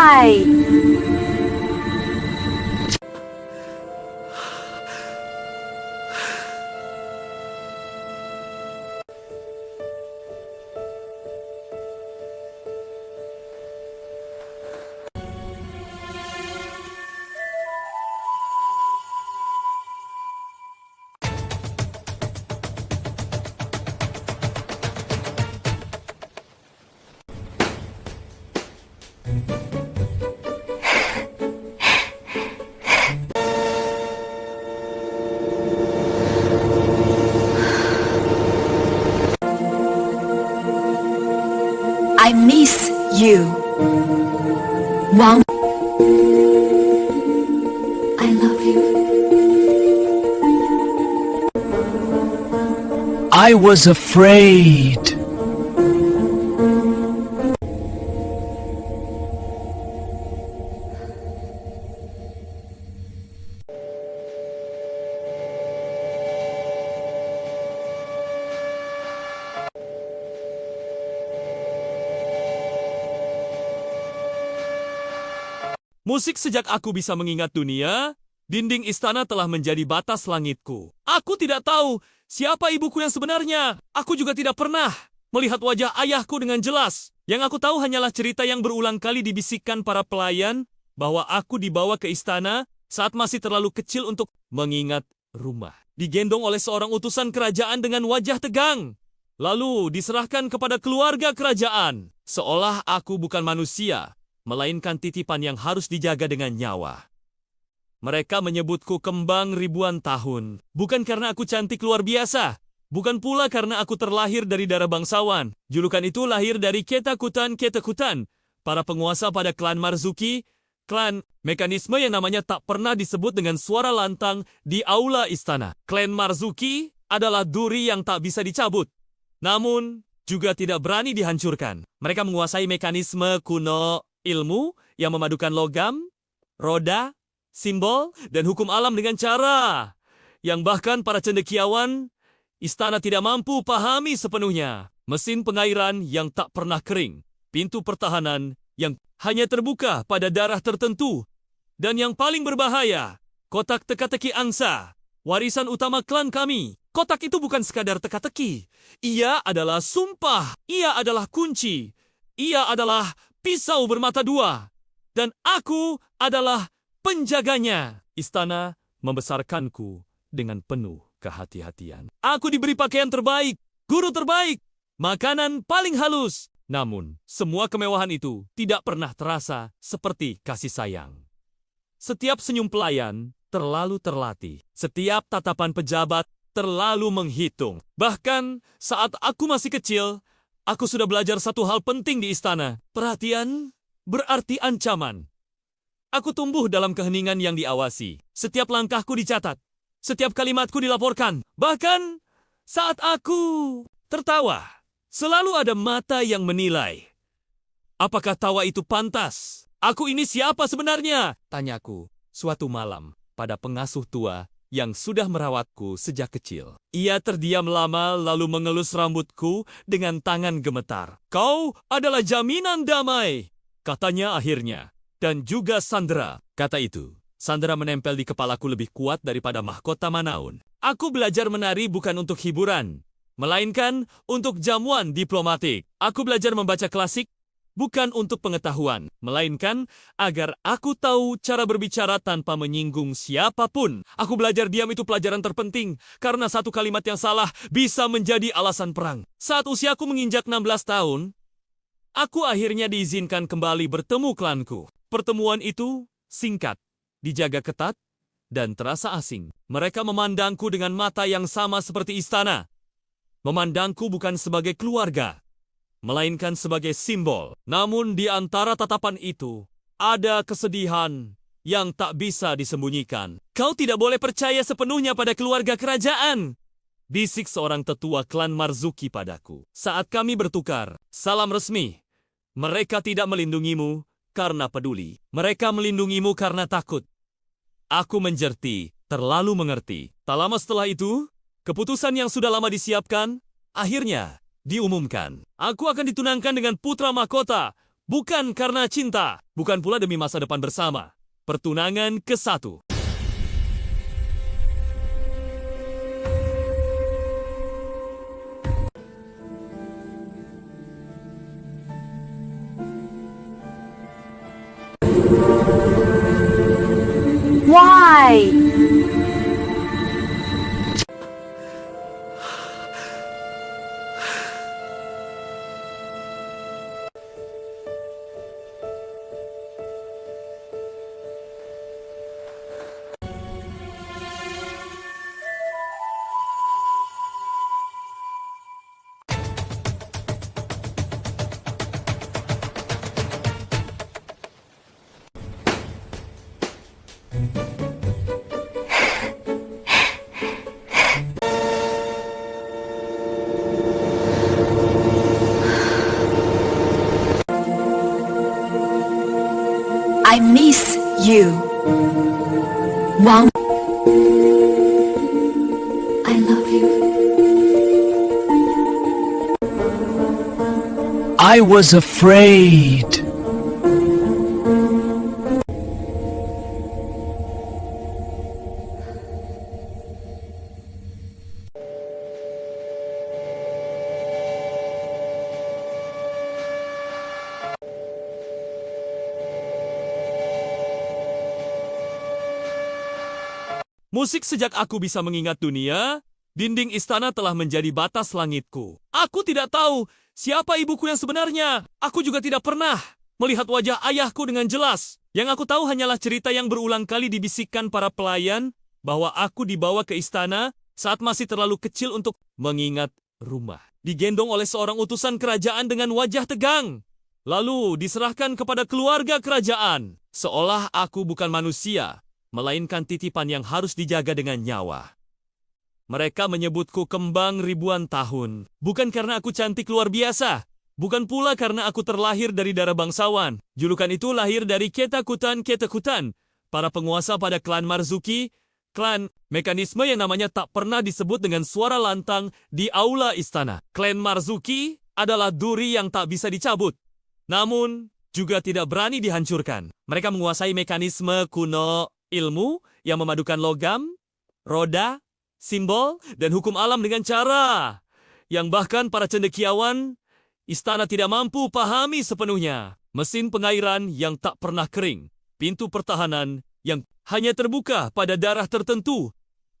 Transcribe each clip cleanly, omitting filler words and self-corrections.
die! I miss you. Wow. I love you. I was afraid. Musik sejak aku bisa mengingat dunia, dinding istana telah menjadi batas langitku. Aku tidak tahu siapa ibuku yang sebenarnya. Aku juga tidak pernah melihat wajah ayahku dengan jelas. Yang aku tahu hanyalah cerita yang berulang kali dibisikkan para pelayan bahwa aku dibawa ke istana saat masih terlalu kecil untuk mengingat rumah. Digendong oleh seorang utusan kerajaan dengan wajah tegang. Lalu diserahkan kepada keluarga kerajaan. Seolah aku bukan manusia, melainkan titipan yang harus dijaga dengan nyawa. Mereka menyebutku kembang ribuan tahun, bukan karena aku cantik luar biasa, bukan pula karena aku terlahir dari darah bangsawan. Julukan itu lahir dari ketakutan, para penguasa pada klan Marzuki, klan mekanisme yang namanya tak pernah disebut dengan suara lantang di aula istana. Klan Marzuki adalah duri yang tak bisa dicabut, namun juga tidak berani dihancurkan. Mereka menguasai mekanisme kuno, ilmu yang memadukan logam, roda, simbol, dan hukum alam dengan cara yang bahkan para cendekiawan istana tidak mampu pahami sepenuhnya. Mesin pengairan yang tak pernah kering, pintu pertahanan yang hanya terbuka pada daerah tertentu, dan yang paling berbahaya, kotak teka-teki angsa, warisan utama klan kami. Kotak itu bukan sekadar teka-teki. Ia adalah sumpah, ia adalah kunci, ia adalah pisau bermata dua, dan aku adalah penjaganya. Istana membesarkanku dengan penuh kehati-hatian. Aku diberi pakaian terbaik, guru terbaik, makanan paling halus. Namun, semua kemewahan itu tidak pernah terasa seperti kasih sayang. Setiap senyum pelayan terlalu terlatih. Setiap tatapan pejabat terlalu menghitung. Bahkan saat aku masih kecil, aku sudah belajar satu hal penting di istana. Perhatian berarti ancaman. Aku tumbuh dalam keheningan yang diawasi. Setiap langkahku dicatat. Setiap kalimatku dilaporkan. Bahkan saat aku tertawa, selalu ada mata yang menilai. Apakah tawa itu pantas? Aku ini siapa sebenarnya? Tanyaku suatu malam pada pengasuh tua yang sudah merawatku sejak kecil. Ia terdiam lama lalu mengelus rambutku dengan tangan gemetar. Kau adalah jaminan damai, katanya akhirnya. Dan juga sandera, kata itu. Sandera menempel di kepalaku lebih kuat daripada mahkota Manaun. Aku belajar menari bukan untuk hiburan, melainkan untuk jamuan diplomatik. Aku belajar membaca klasik bukan untuk pengetahuan, melainkan agar aku tahu cara berbicara tanpa menyinggung siapapun. Aku belajar diam itu pelajaran terpenting, karena satu kalimat yang salah bisa menjadi alasan perang. Saat usiaku menginjak 16 tahun, aku akhirnya diizinkan kembali bertemu klanku. Pertemuan itu singkat, dijaga ketat, dan terasa asing. Mereka memandangku dengan mata yang sama seperti istana. Memandangku bukan sebagai keluarga, melainkan sebagai simbol. Namun di antara tatapan itu, ada kesedihan yang tak bisa disembunyikan. Kau tidak boleh percaya sepenuhnya pada keluarga kerajaan, bisik seorang tetua klan Marzuki padaku. Saat kami bertukar salam resmi, mereka tidak melindungimu karena peduli. Mereka melindungimu karena takut. Aku menjerti, terlalu mengerti. Tak lama setelah itu, keputusan yang sudah lama disiapkan, akhirnya diumumkan. Aku akan ditunangkan dengan putra mahkota, Bukan karena cinta, bukan pula demi masa depan bersama. Pertunangan ke-1. Why? I miss you. Wang. I love you. I was afraid. Musik sejak aku bisa mengingat dunia, dinding istana telah menjadi batas langitku. Aku tidak tahu siapa ibuku yang sebenarnya. Aku juga tidak pernah melihat wajah ayahku dengan jelas. Yang aku tahu hanyalah cerita yang berulang kali dibisikkan para pelayan bahwa aku dibawa ke istana saat masih terlalu kecil untuk mengingat rumah. Digendong oleh seorang utusan kerajaan dengan wajah tegang. Lalu diserahkan kepada keluarga kerajaan. Seolah aku bukan manusia, melainkan titipan yang harus dijaga dengan nyawa. Mereka menyebutku kembang ribuan tahun. Bukan karena aku cantik luar biasa. Bukan pula karena aku terlahir dari darah bangsawan. Julukan itu lahir dari ketakutan, para penguasa pada klan Marzuki. Klan, mekanisme yang namanya tak pernah disebut dengan suara lantang di aula istana. Klan Marzuki adalah duri yang tak bisa dicabut. Namun, juga tidak berani dihancurkan. Mereka menguasai mekanisme kuno ilmu yang memadukan logam, roda, simbol, dan hukum alam dengan cara yang bahkan para cendekiawan istana tidak mampu pahami sepenuhnya. Mesin pengairan yang tak pernah kering, pintu pertahanan yang hanya terbuka pada daerah tertentu,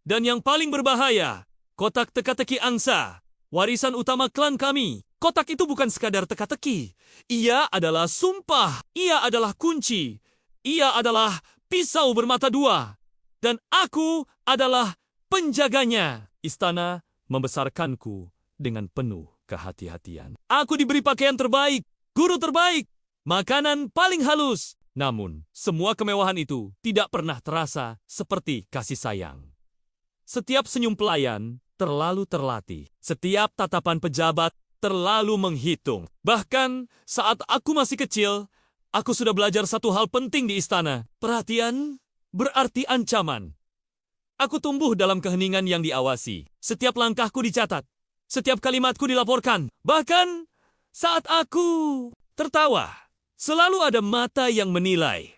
dan yang paling berbahaya, kotak teka-teki angsa, warisan utama klan kami. Kotak itu bukan sekadar teka-teki. Ia adalah sumpah, ia adalah kunci, ia adalah pisau bermata dua, dan aku adalah penjaganya. Istana membesarkanku dengan penuh kehati-hatian. Aku diberi pakaian terbaik, guru terbaik, makanan paling halus. Namun, semua kemewahan itu tidak pernah terasa seperti kasih sayang. Setiap senyum pelayan terlalu terlatih. Setiap tatapan pejabat terlalu menghitung. Bahkan saat aku masih kecil, aku sudah belajar satu hal penting di istana. Perhatian berarti ancaman. Aku tumbuh dalam keheningan yang diawasi. Setiap langkahku dicatat. Setiap kalimatku dilaporkan. Bahkan saat aku tertawa, selalu ada mata yang menilai.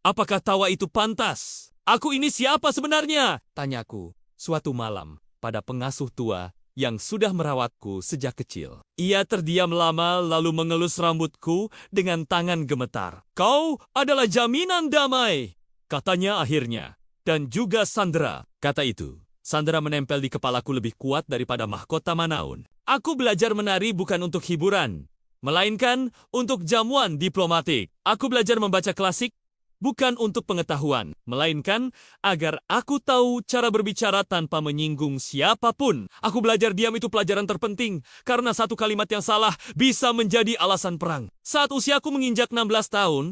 Apakah tawa itu pantas? Aku ini siapa sebenarnya? Tanyaku suatu malam pada pengasuh tua yang sudah merawatku sejak kecil. Ia terdiam lama lalu mengelus rambutku dengan tangan gemetar. Kau adalah jaminan damai, katanya akhirnya. Dan juga Sandra, kata itu. Sandra menempel di kepalaku lebih kuat daripada mahkota Manaun. Aku belajar menari bukan untuk hiburan, melainkan untuk jamuan diplomatik. Aku belajar membaca klasik bukan untuk pengetahuan, melainkan agar aku tahu cara berbicara tanpa menyinggung siapapun. Aku belajar diam itu pelajaran terpenting, karena satu kalimat yang salah bisa menjadi alasan perang. Saat usiaku menginjak 16 tahun,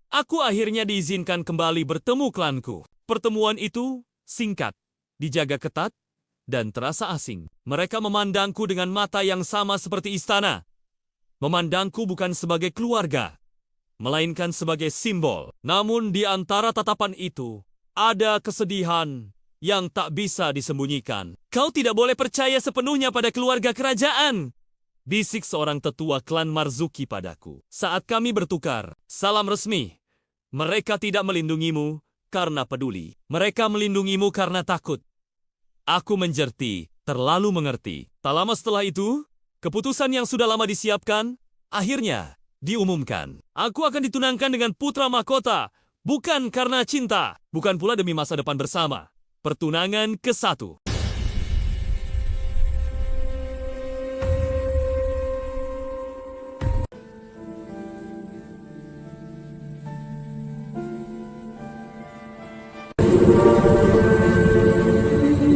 aku akhirnya diizinkan kembali bertemu klanku. Pertemuan itu singkat, dijaga ketat, dan terasa asing. Mereka memandangku dengan mata yang sama seperti istana. Memandangku bukan sebagai keluarga, melainkan sebagai simbol. Namun di antara tatapan itu, ada kesedihan yang tak bisa disembunyikan. Kau tidak boleh percaya sepenuhnya pada keluarga kerajaan. bisik seorang tetua klan Marzuki padaku. Saat kami bertukar salam resmi, mereka tidak melindungimu karena peduli. Mereka melindungimu karena takut. Aku menjerti, terlalu mengerti. Tak lama setelah itu, keputusan yang sudah lama disiapkan, akhirnya diumumkan. Aku akan ditunangkan dengan putra mahkota, bukan karena cinta, bukan pula demi masa depan bersama. Pertunangan ke-1.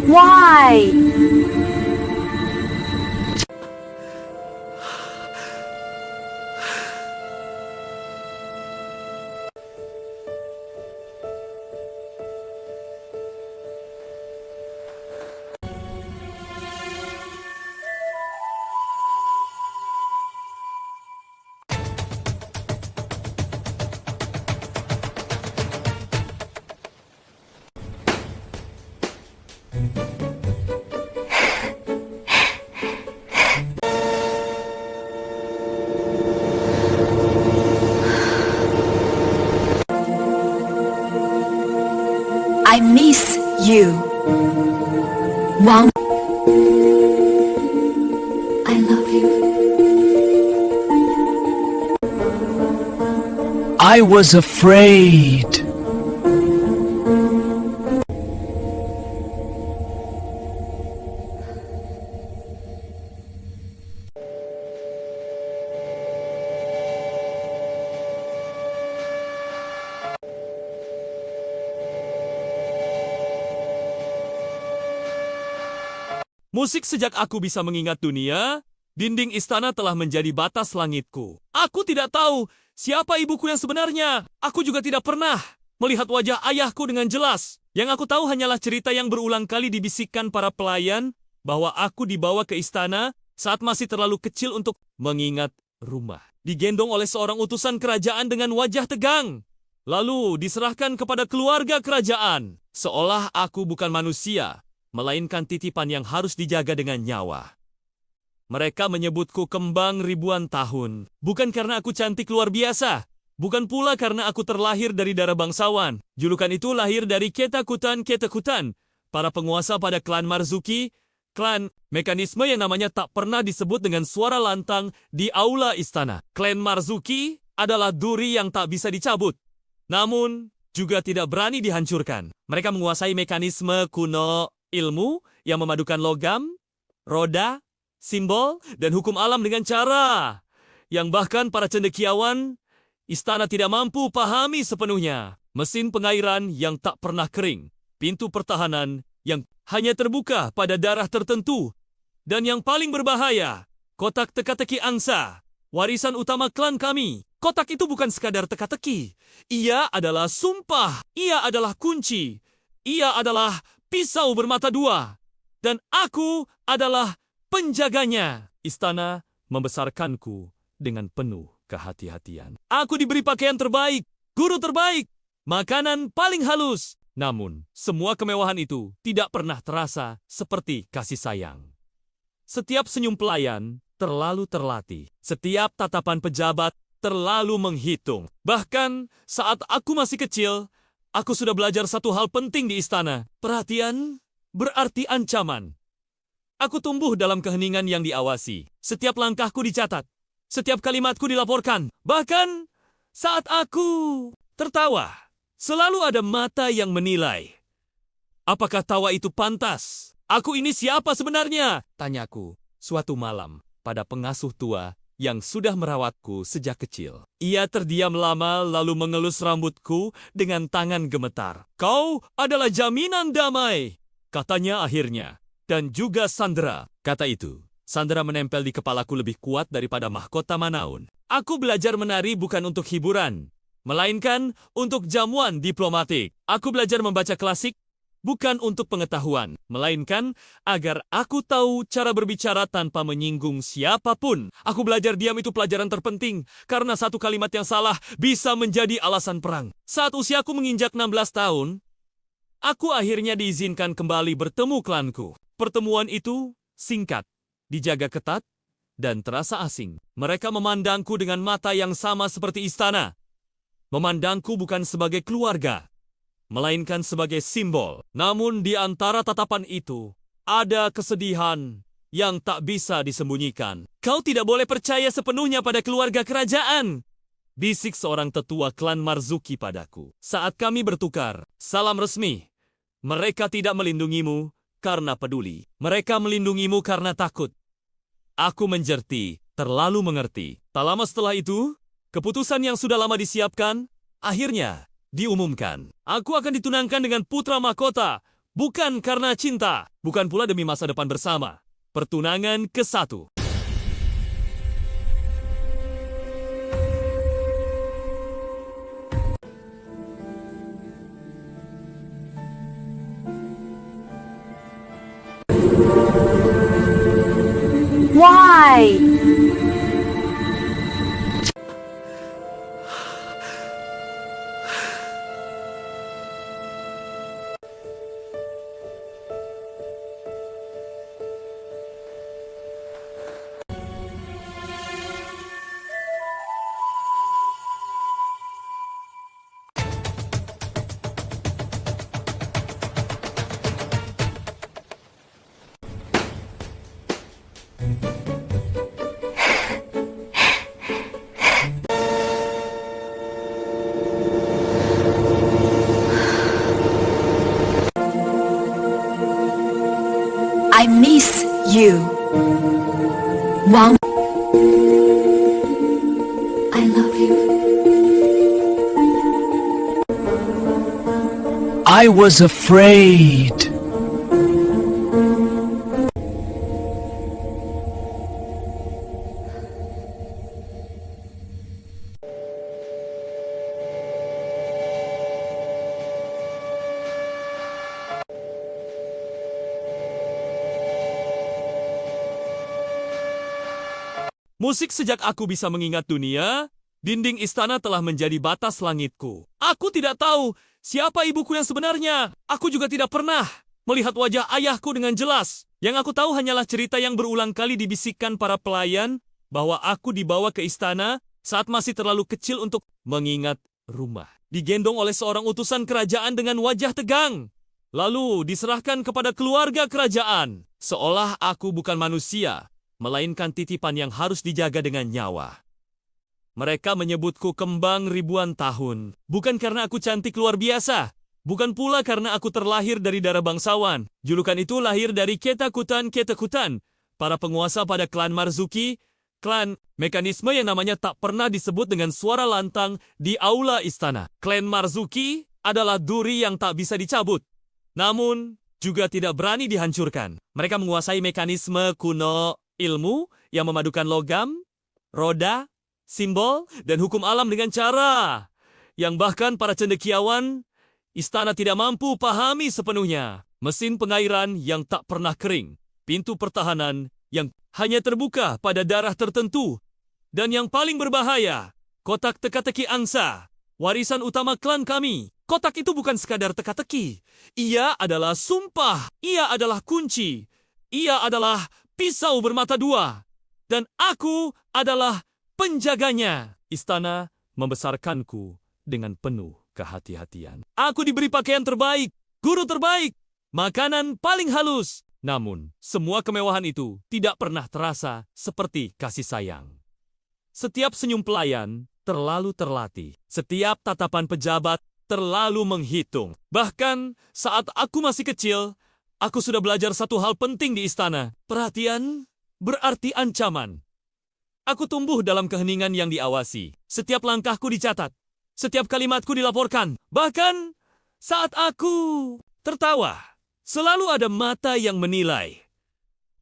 Why? I miss you. Wow. I love you. I was afraid. Musik sejak aku bisa mengingat dunia, dinding istana telah menjadi batas langitku. Aku tidak tahu siapa ibuku yang sebenarnya. Aku juga tidak pernah melihat wajah ayahku dengan jelas. Yang aku tahu hanyalah cerita yang berulang kali dibisikkan para pelayan bahwa aku dibawa ke istana saat masih terlalu kecil untuk mengingat rumah. Digendong oleh seorang utusan kerajaan dengan wajah tegang. Lalu diserahkan kepada keluarga kerajaan. Seolah aku bukan manusia, melainkan titipan yang harus dijaga dengan nyawa. Mereka menyebutku kembang ribuan tahun, bukan karena aku cantik luar biasa, bukan pula karena aku terlahir dari darah bangsawan. Julukan itu lahir dari ketakutan, para penguasa pada klan Marzuki, klan mekanisme yang namanya tak pernah disebut dengan suara lantang di aula istana. Klan Marzuki adalah duri yang tak bisa dicabut, namun juga tidak berani dihancurkan. Mereka menguasai mekanisme kuno, ilmu yang memadukan logam, roda, simbol, dan hukum alam dengan cara yang bahkan para cendekiawan istana tidak mampu pahami sepenuhnya. Mesin pengairan yang tak pernah kering, pintu pertahanan yang hanya terbuka pada daerah tertentu, dan yang paling berbahaya, kotak teka-teki angsa, warisan utama klan kami. Kotak itu bukan sekadar teka-teki, ia adalah sumpah, ia adalah kunci, ia adalah pisau bermata dua, dan aku adalah penjaganya. Istana membesarkanku dengan penuh kehati-hatian. Aku diberi pakaian terbaik, guru terbaik, makanan paling halus. Namun, semua kemewahan itu tidak pernah terasa seperti kasih sayang. Setiap senyum pelayan terlalu terlatih. Setiap tatapan pejabat terlalu menghitung. Bahkan saat aku masih kecil, aku sudah belajar satu hal penting di istana. Perhatian berarti ancaman. Aku tumbuh dalam keheningan yang diawasi. Setiap langkahku dicatat. Setiap kalimatku dilaporkan. Bahkan saat aku tertawa, selalu ada mata yang menilai. Apakah tawa itu pantas? Aku ini siapa sebenarnya? Tanyaku suatu malam pada pengasuh tua yang sudah merawatku sejak kecil. Ia terdiam lama lalu mengelus rambutku dengan tangan gemetar. Kau adalah jaminan damai, katanya akhirnya. Dan juga Sandra, kata itu. Sandra menempel di kepalaku lebih kuat daripada mahkota Manaun. Aku belajar menari bukan untuk hiburan, melainkan untuk jamuan diplomatik. Aku belajar membaca klasik bukan untuk pengetahuan, melainkan agar aku tahu cara berbicara tanpa menyinggung siapapun. Aku belajar diam itu pelajaran terpenting, karena satu kalimat yang salah bisa menjadi alasan perang. Saat usiaku menginjak 16 tahun, aku akhirnya diizinkan kembali bertemu klanku. Pertemuan itu singkat, dijaga ketat, dan terasa asing. Mereka memandangku dengan mata yang sama seperti istana. Memandangku bukan sebagai keluarga, melainkan sebagai simbol. Namun di antara tatapan itu, ada kesedihan yang tak bisa disembunyikan. Kau tidak boleh percaya sepenuhnya pada keluarga kerajaan, bisik seorang tetua klan Marzuki padaku. Saat kami bertukar salam resmi, mereka tidak melindungimu karena peduli. Mereka melindungimu karena takut. Aku menjerti, terlalu mengerti. Tak lama setelah itu, keputusan yang sudah lama disiapkan, akhirnya diumumkan. Aku akan ditunangkan dengan putra mahkota, bukan karena cinta, bukan pula demi masa depan bersama. Pertunangan ke-1. Why? I miss you. Wang. I love you. I was afraid. Musik sejak aku bisa mengingat dunia, dinding istana telah menjadi batas langitku. Aku tidak tahu siapa ibuku yang sebenarnya. Aku juga tidak pernah melihat wajah ayahku dengan jelas. Yang aku tahu hanyalah cerita yang berulang kali dibisikkan para pelayan bahwa aku dibawa ke istana saat masih terlalu kecil untuk mengingat rumah. Digendong oleh seorang utusan kerajaan dengan wajah tegang. Lalu diserahkan kepada keluarga kerajaan. Seolah aku bukan manusia, melainkan titipan yang harus dijaga dengan nyawa. Mereka menyebutku kembang ribuan tahun, bukan karena aku cantik luar biasa, bukan pula karena aku terlahir dari darah bangsawan. Julukan itu lahir dari ketakutan, para penguasa pada klan Marzuki, klan mekanisme yang namanya tak pernah disebut dengan suara lantang di aula istana. Klan Marzuki adalah duri yang tak bisa dicabut, namun juga tidak berani dihancurkan. Mereka menguasai mekanisme kuno, ilmu yang memadukan logam, roda, simbol, dan hukum alam dengan cara yang bahkan para cendekiawan istana tidak mampu pahami sepenuhnya. Mesin pengairan yang tak pernah kering, pintu pertahanan yang hanya terbuka pada daerah tertentu, dan yang paling berbahaya, kotak teka-teki angsa, warisan utama klan kami. Kotak itu bukan sekadar teka-teki, ia adalah sumpah, ia adalah kunci, ia adalah pisau bermata dua, dan aku adalah penjaganya. Istana membesarkanku dengan penuh kehati-hatian. Aku diberi pakaian terbaik, guru terbaik, makanan paling halus. Namun, semua kemewahan itu tidak pernah terasa seperti kasih sayang. Setiap senyum pelayan terlalu terlatih. Setiap tatapan pejabat terlalu menghitung. Bahkan saat aku masih kecil, aku sudah belajar satu hal penting di istana. Perhatian berarti ancaman. Aku tumbuh dalam keheningan yang diawasi. Setiap langkahku dicatat. Setiap kalimatku dilaporkan. Bahkan saat aku tertawa, selalu ada mata yang menilai.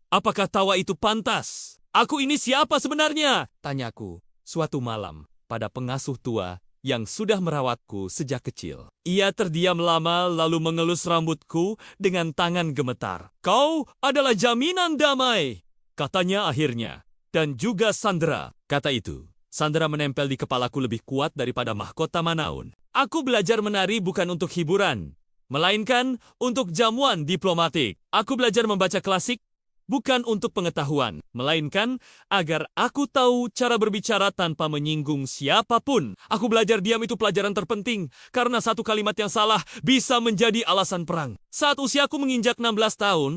Apakah tawa itu pantas? Aku ini siapa sebenarnya? Tanyaku suatu malam pada pengasuh tua yang sudah merawatku sejak kecil. Ia terdiam lama lalu mengelus rambutku dengan tangan gemetar. Kau adalah jaminan damai, katanya akhirnya. Dan juga sandera, kata itu. Sandera menempel di kepalaku lebih kuat daripada mahkota Manaun. Aku belajar menari bukan untuk hiburan, melainkan untuk jamuan diplomatik. Aku belajar membaca klasik bukan untuk pengetahuan, melainkan agar aku tahu cara berbicara tanpa menyinggung siapapun. Aku belajar diam itu pelajaran terpenting, karena satu kalimat yang salah bisa menjadi alasan perang. Saat usiaku menginjak 16 tahun,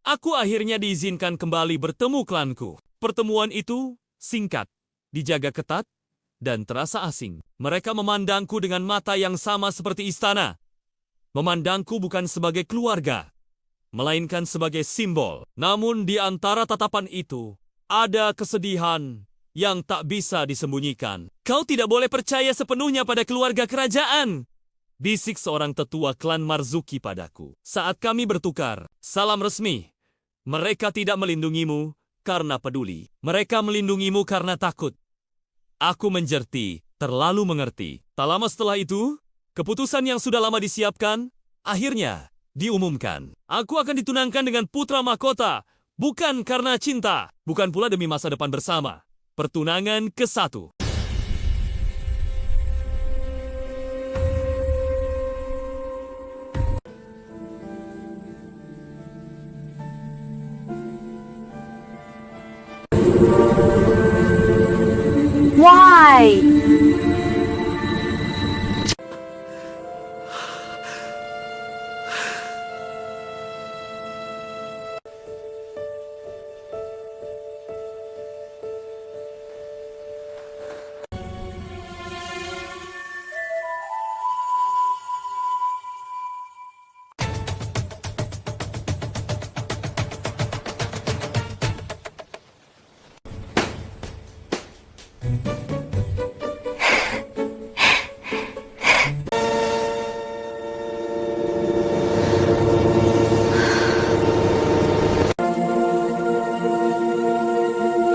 aku akhirnya diizinkan kembali bertemu klanku. Pertemuan itu singkat, dijaga ketat, dan terasa asing. Mereka memandangku dengan mata yang sama seperti istana. Memandangku bukan sebagai keluarga, melainkan sebagai simbol. Namun di antara tatapan itu, ada kesedihan yang tak bisa disembunyikan. Kau tidak boleh percaya sepenuhnya pada keluarga kerajaan, bisik seorang tetua klan Marzuki padaku. Saat kami bertukar salam resmi, mereka tidak melindungimu karena peduli. Mereka melindungimu karena takut. Aku menjerti, terlalu mengerti. Tak lama setelah itu, keputusan yang sudah lama disiapkan, akhirnya diumumkan. Aku akan ditunangkan dengan putra mahkota, bukan karena cinta, bukan pula demi masa depan bersama. Pertunangan ke-1. Why?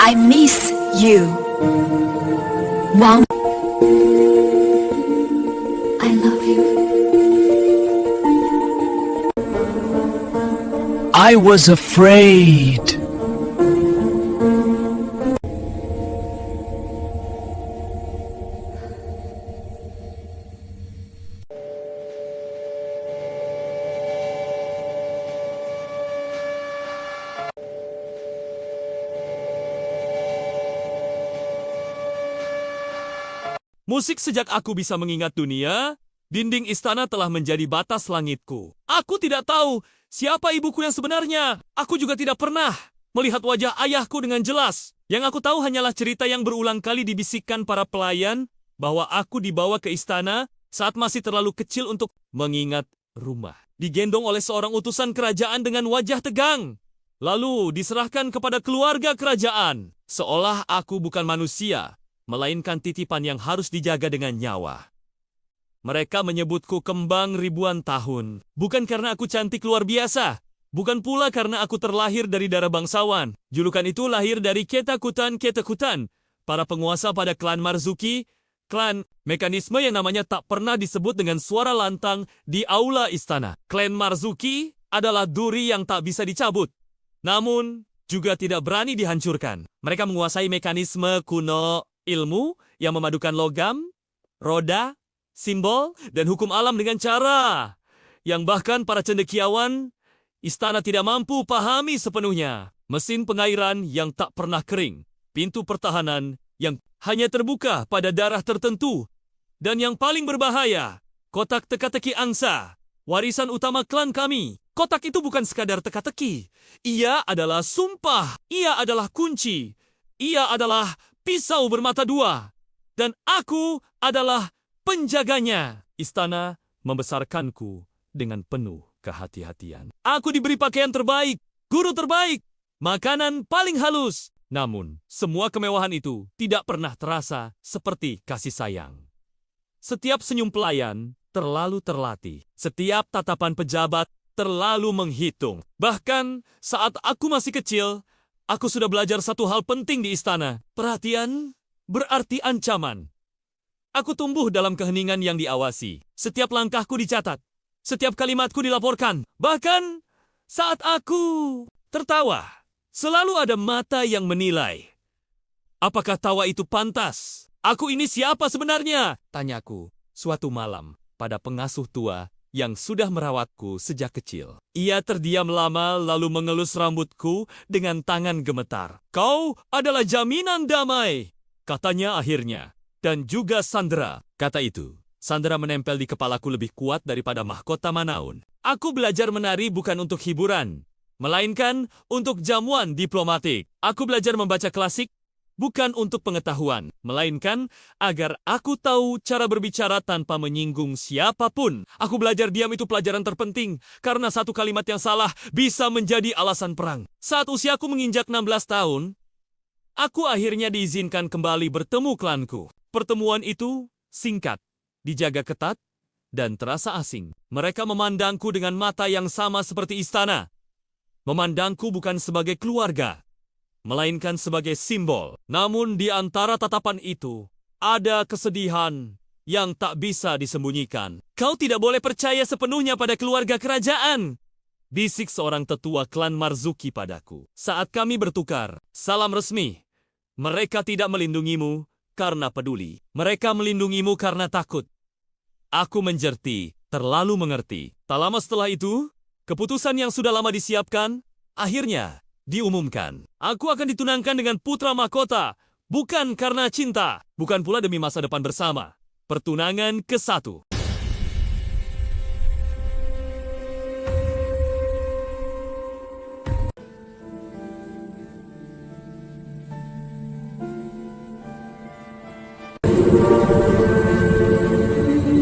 I miss you. Wow. I love you. I was afraid. Musik sejak aku bisa mengingat dunia, dinding istana telah menjadi batas langitku. Aku tidak tahu siapa ibuku yang sebenarnya. Aku juga tidak pernah melihat wajah ayahku dengan jelas. Yang aku tahu hanyalah cerita yang berulang kali dibisikkan para pelayan bahwa aku dibawa ke istana saat masih terlalu kecil untuk mengingat rumah. Digendong oleh seorang utusan kerajaan dengan wajah tegang. Lalu diserahkan kepada keluarga kerajaan. Seolah aku bukan manusia, melainkan titipan yang harus dijaga dengan nyawa. Mereka menyebutku kembang ribuan tahun, bukan karena aku cantik luar biasa, bukan pula karena aku terlahir dari darah bangsawan. Julukan itu lahir dari ketakutan, para penguasa pada klan Marzuki, klan mekanisme yang namanya tak pernah disebut dengan suara lantang di aula istana. Klan Marzuki adalah duri yang tak bisa dicabut, namun juga tidak berani dihancurkan. Mereka menguasai mekanisme kuno, ilmu yang memadukan logam, roda, simbol, dan hukum alam dengan cara yang bahkan para cendekiawan istana tidak mampu pahami sepenuhnya. Mesin pengairan yang tak pernah kering, pintu pertahanan yang hanya terbuka pada daerah tertentu, dan yang paling berbahaya, kotak teka-teki angsa, warisan utama klan kami. Kotak itu bukan sekadar teka-teki, ia adalah sumpah, ia adalah kunci, ia adalah pisau bermata dua, dan aku adalah penjaganya. Istana membesarkanku dengan penuh kehati-hatian. Aku diberi pakaian terbaik, guru terbaik, makanan paling halus. Namun, semua kemewahan itu tidak pernah terasa seperti kasih sayang. Setiap senyum pelayan terlalu terlatih. Setiap tatapan pejabat terlalu menghitung. Bahkan saat aku masih kecil, aku sudah belajar satu hal penting di istana. Perhatian berarti ancaman. Aku tumbuh dalam keheningan yang diawasi. Setiap langkahku dicatat. Setiap kalimatku dilaporkan. Bahkan saat aku tertawa, selalu ada mata yang menilai. Apakah tawa itu pantas? Aku ini siapa sebenarnya? Tanyaku suatu malam pada pengasuh tua yang sudah merawatku sejak kecil. Ia terdiam lama lalu mengelus rambutku dengan tangan gemetar. "Kau adalah jaminan damai," katanya akhirnya. "Dan juga Sandra," kata itu. Sandra menempel di kepalaku lebih kuat daripada mahkota Manaun. Aku belajar menari bukan untuk hiburan, melainkan untuk jamuan diplomatik. Aku belajar membaca klasik bukan untuk pengetahuan, melainkan agar aku tahu cara berbicara tanpa menyinggung siapapun. Aku belajar diam itu pelajaran terpenting, karena satu kalimat yang salah bisa menjadi alasan perang. Saat usiaku menginjak 16 tahun, aku akhirnya diizinkan kembali bertemu klanku. Pertemuan itu singkat, dijaga ketat, dan terasa asing. Mereka memandangku dengan mata yang sama seperti istana. Memandangku bukan sebagai keluarga, melainkan sebagai simbol. Namun di antara tatapan itu, ada kesedihan yang tak bisa disembunyikan. "Kau tidak boleh percaya sepenuhnya pada keluarga kerajaan," bisik seorang tetua klan Marzuki padaku. Saat kami bertukar salam resmi, "Mereka tidak melindungimu karena peduli. Mereka melindungimu karena takut." Aku menjerti, terlalu mengerti. Tak lama setelah itu, keputusan yang sudah lama disiapkan, akhirnya diumumkan. Aku akan ditunangkan dengan putra mahkota, bukan karena cinta, bukan pula demi masa depan bersama. Pertunangan ke-1.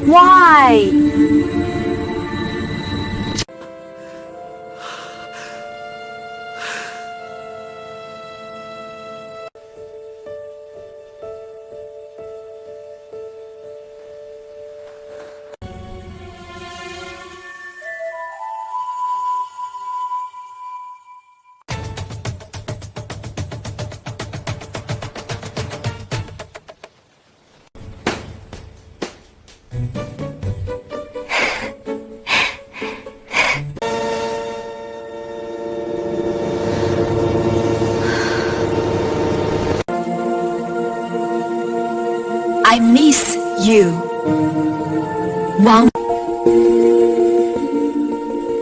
Why? I miss you. Wow.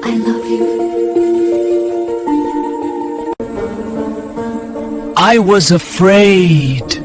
I love you. I was afraid.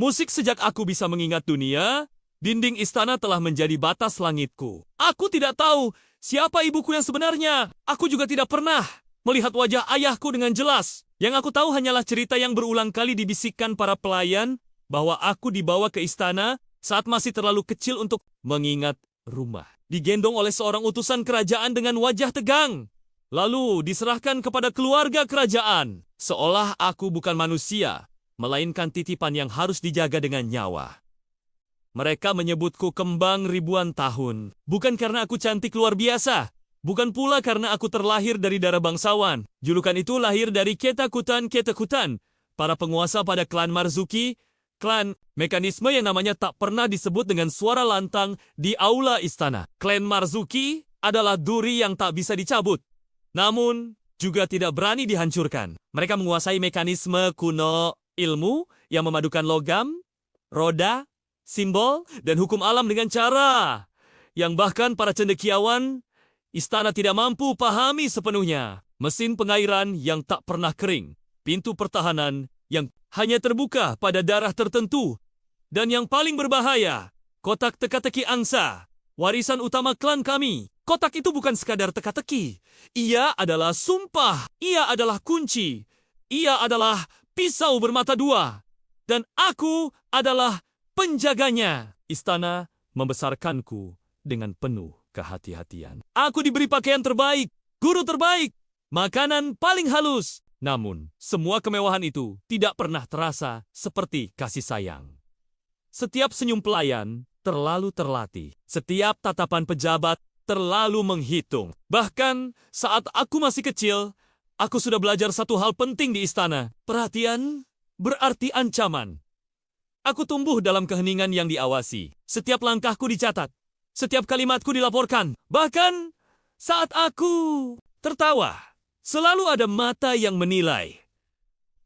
Musik sejak aku bisa mengingat dunia, dinding istana telah menjadi batas langitku. Aku tidak tahu siapa ibuku yang sebenarnya. Aku juga tidak pernah melihat wajah ayahku dengan jelas. Yang aku tahu hanyalah cerita yang berulang kali dibisikkan para pelayan bahwa aku dibawa ke istana saat masih terlalu kecil untuk mengingat rumah. Digendong oleh seorang utusan kerajaan dengan wajah tegang. Lalu diserahkan kepada keluarga kerajaan. Seolah aku bukan manusia, melainkan titipan yang harus dijaga dengan nyawa. Mereka menyebutku kembang ribuan tahun, bukan karena aku cantik luar biasa, bukan pula karena aku terlahir dari darah bangsawan. Julukan itu lahir dari ketakutan, para penguasa pada klan Marzuki, klan mekanisme yang namanya tak pernah disebut dengan suara lantang di aula istana. Klan Marzuki adalah duri yang tak bisa dicabut, namun juga tidak berani dihancurkan. Mereka menguasai mekanisme kuno, ilmu yang memadukan logam, roda, simbol, dan hukum alam dengan cara yang bahkan para cendekiawan istana tidak mampu pahami sepenuhnya. Mesin pengairan yang tak pernah kering, pintu pertahanan yang hanya terbuka pada daerah tertentu, dan yang paling berbahaya, kotak teka-teki angsa, warisan utama klan kami. Kotak itu bukan sekadar teka-teki, ia adalah sumpah, ia adalah kunci, ia adalah pisau bermata dua, dan aku adalah penjaganya. Istana membesarkanku dengan penuh kehati-hatian. Aku diberi pakaian terbaik, guru terbaik, makanan paling halus. Namun, semua kemewahan itu tidak pernah terasa seperti kasih sayang. Setiap senyum pelayan terlalu terlatih. Setiap tatapan pejabat terlalu menghitung. Bahkan saat aku masih kecil, aku sudah belajar satu hal penting di istana. Perhatian berarti ancaman. Aku tumbuh dalam keheningan yang diawasi. Setiap langkahku dicatat. Setiap kalimatku dilaporkan. Bahkan saat aku tertawa, selalu ada mata yang menilai.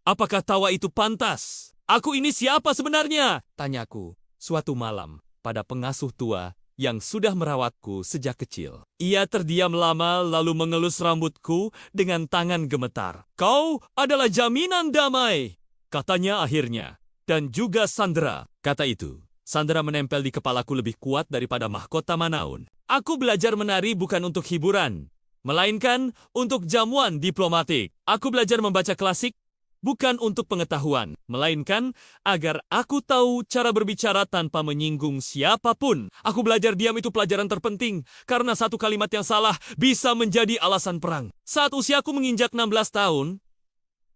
Apakah tawa itu pantas? Aku ini siapa sebenarnya? Tanyaku suatu malam pada pengasuh tua yang sudah merawatku sejak kecil. Ia terdiam lama lalu mengelus rambutku dengan tangan gemetar. Kau adalah jaminan damai, katanya akhirnya. Dan juga Sandra, kata itu. Sandra menempel di kepalaku lebih kuat daripada mahkota Manaun. Aku belajar menari bukan untuk hiburan, melainkan untuk jamuan diplomatik. Aku belajar membaca klasik bukan untuk pengetahuan, melainkan agar aku tahu cara berbicara tanpa menyinggung siapapun. Aku belajar diam itu pelajaran terpenting, karena satu kalimat yang salah bisa menjadi alasan perang. Saat usiaku menginjak 16 tahun,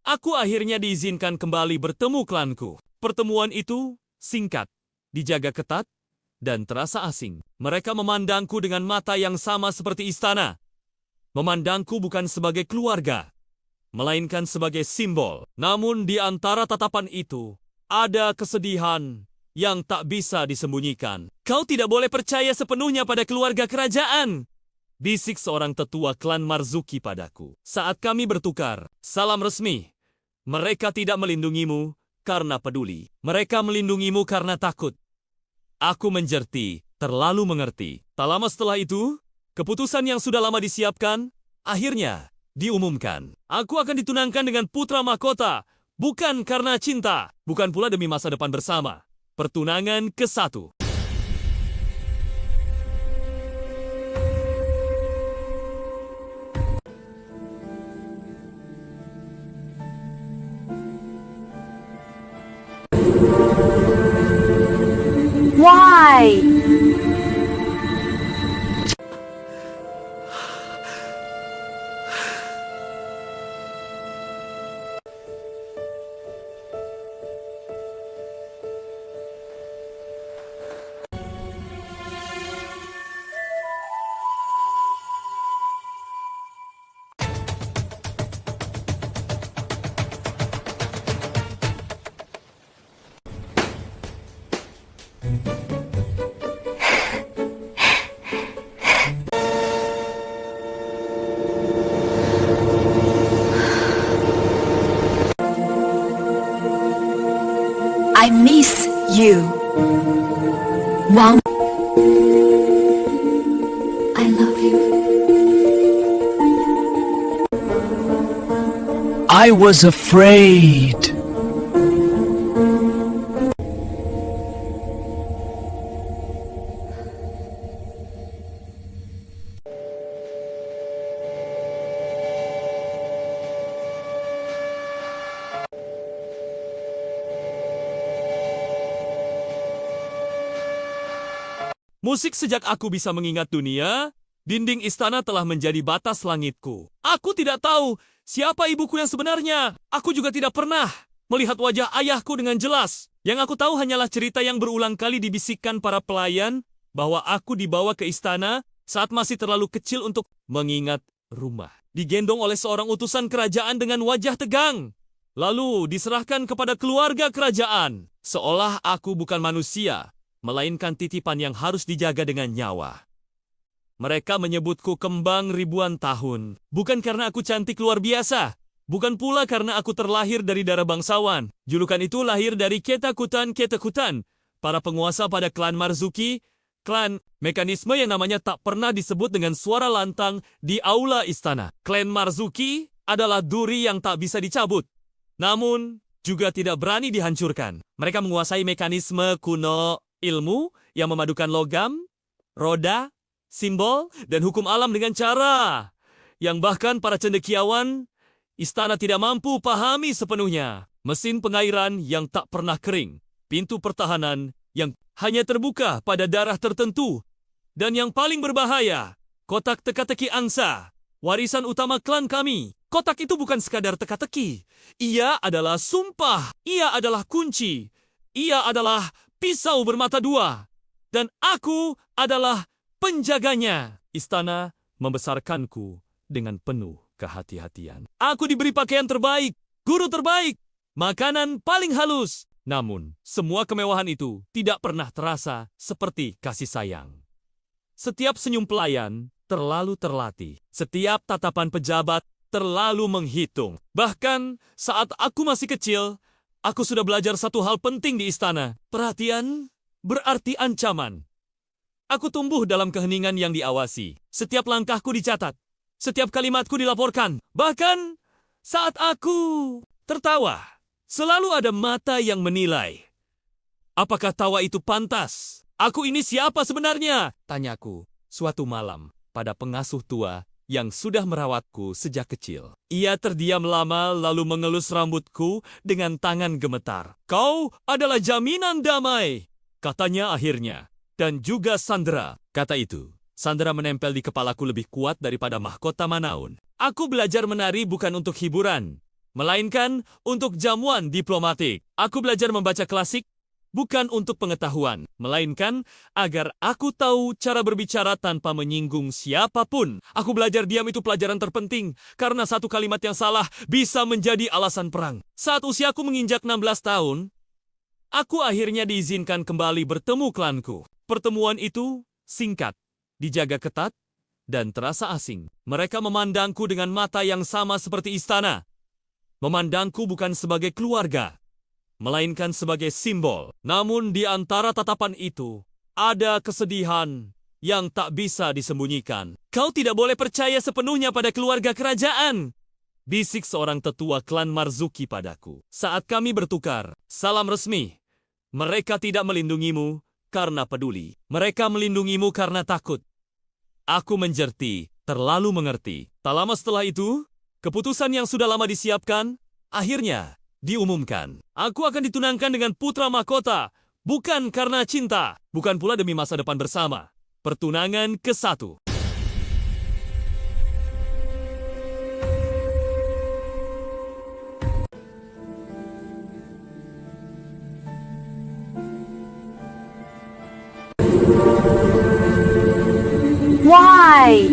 aku akhirnya diizinkan kembali bertemu klanku. Pertemuan itu singkat, dijaga ketat, dan terasa asing. Mereka memandangku dengan mata yang sama seperti istana. Memandangku bukan sebagai keluarga, melainkan sebagai simbol. Namun di antara tatapan itu, ada kesedihan yang tak bisa disembunyikan. Kau tidak boleh percaya sepenuhnya pada keluarga kerajaan, bisik seorang tetua klan Marzuki padaku. Saat kami bertukar salam resmi, mereka tidak melindungimu karena peduli. Mereka melindungimu karena takut. Aku menjerti, terlalu mengerti. Tak lama setelah itu, keputusan yang sudah lama disiapkan, akhirnya diumumkan. Aku akan ditunangkan dengan putra mahkota, bukan karena cinta, bukan pula demi masa depan bersama. Pertunangan ke-1. Why? I miss you. Wang. I love you. I was afraid. Musik sejak aku bisa mengingat dunia, dinding istana telah menjadi batas langitku. Aku tidak tahu siapa ibuku yang sebenarnya. Aku juga tidak pernah melihat wajah ayahku dengan jelas. Yang aku tahu hanyalah cerita yang berulang kali dibisikkan para pelayan bahwa aku dibawa ke istana saat masih terlalu kecil untuk mengingat rumah. Digendong oleh seorang utusan kerajaan dengan wajah tegang. Lalu diserahkan kepada keluarga kerajaan. Seolah aku bukan manusia, melainkan titipan yang harus dijaga dengan nyawa. Mereka menyebutku kembang ribuan tahun, bukan karena aku cantik luar biasa, bukan pula karena aku terlahir dari darah bangsawan. Julukan itu lahir dari Ketakutan, para penguasa pada klan Marzuki, klan mekanisme yang namanya tak pernah disebut dengan suara lantang di aula istana. Klan Marzuki adalah duri yang tak bisa dicabut, namun juga tidak berani dihancurkan. Mereka menguasai mekanisme kuno, ilmu yang memadukan logam, roda, simbol, dan hukum alam dengan cara yang bahkan para cendekiawan istana tidak mampu pahami sepenuhnya. Mesin pengairan yang tak pernah kering, pintu pertahanan yang hanya terbuka pada daerah tertentu, dan yang paling berbahaya, kotak teka-teki angsa, warisan utama klan kami. Kotak itu bukan sekadar teka-teki. Ia adalah sumpah, ia adalah kunci, ia adalah pisau bermata dua, dan aku adalah penjaganya. Istana membesarkanku dengan penuh kehati-hatian. Aku diberi pakaian terbaik, guru terbaik, makanan paling halus, Namun, semua kemewahan itu tidak pernah terasa seperti kasih sayang. Setiap senyum pelayan terlalu terlatih. Setiap tatapan pejabat terlalu menghitung. Bahkan saat aku masih kecil, aku sudah belajar satu hal penting di istana. Perhatian berarti ancaman. Aku tumbuh dalam keheningan yang diawasi. Setiap langkahku dicatat. Setiap kalimatku dilaporkan. Bahkan saat aku tertawa, selalu ada mata yang menilai. Apakah tawa itu pantas? Aku ini siapa sebenarnya? Tanyaku suatu malam pada pengasuh tua yang sudah merawatku sejak kecil. Ia terdiam lama lalu mengelus rambutku dengan tangan gemetar. Kau adalah jaminan damai, katanya akhirnya. Dan juga sandera, kata itu. Sandera menempel di kepalaku lebih kuat daripada mahkota Manaun. Aku belajar menari bukan untuk hiburan, melainkan untuk jamuan diplomatik. Aku belajar membaca klasik bukan untuk pengetahuan, melainkan agar aku tahu cara berbicara tanpa menyinggung siapapun. Aku belajar diam itu pelajaran terpenting, karena satu kalimat yang salah bisa menjadi alasan perang. Saat usiaku menginjak 16 tahun, aku akhirnya diizinkan kembali bertemu klanku. Pertemuan itu singkat, dijaga ketat, dan terasa asing. Mereka memandangku dengan mata yang sama seperti istana. Memandangku bukan sebagai keluarga, melainkan sebagai simbol. Namun di antara tatapan itu, ada kesedihan yang tak bisa disembunyikan. Kau tidak boleh percaya sepenuhnya pada keluarga kerajaan, bisik seorang tetua klan Marzuki padaku. Saat kami bertukar salam resmi, mereka tidak melindungimu karena peduli. Mereka melindungimu karena takut. Aku menjerti, terlalu mengerti. Tak lama setelah itu, keputusan yang sudah lama disiapkan, akhirnya diumumkan. Aku akan ditunangkan dengan putra mahkota, bukan karena cinta, bukan pula demi masa depan bersama. Pertunangan ke-1. Why?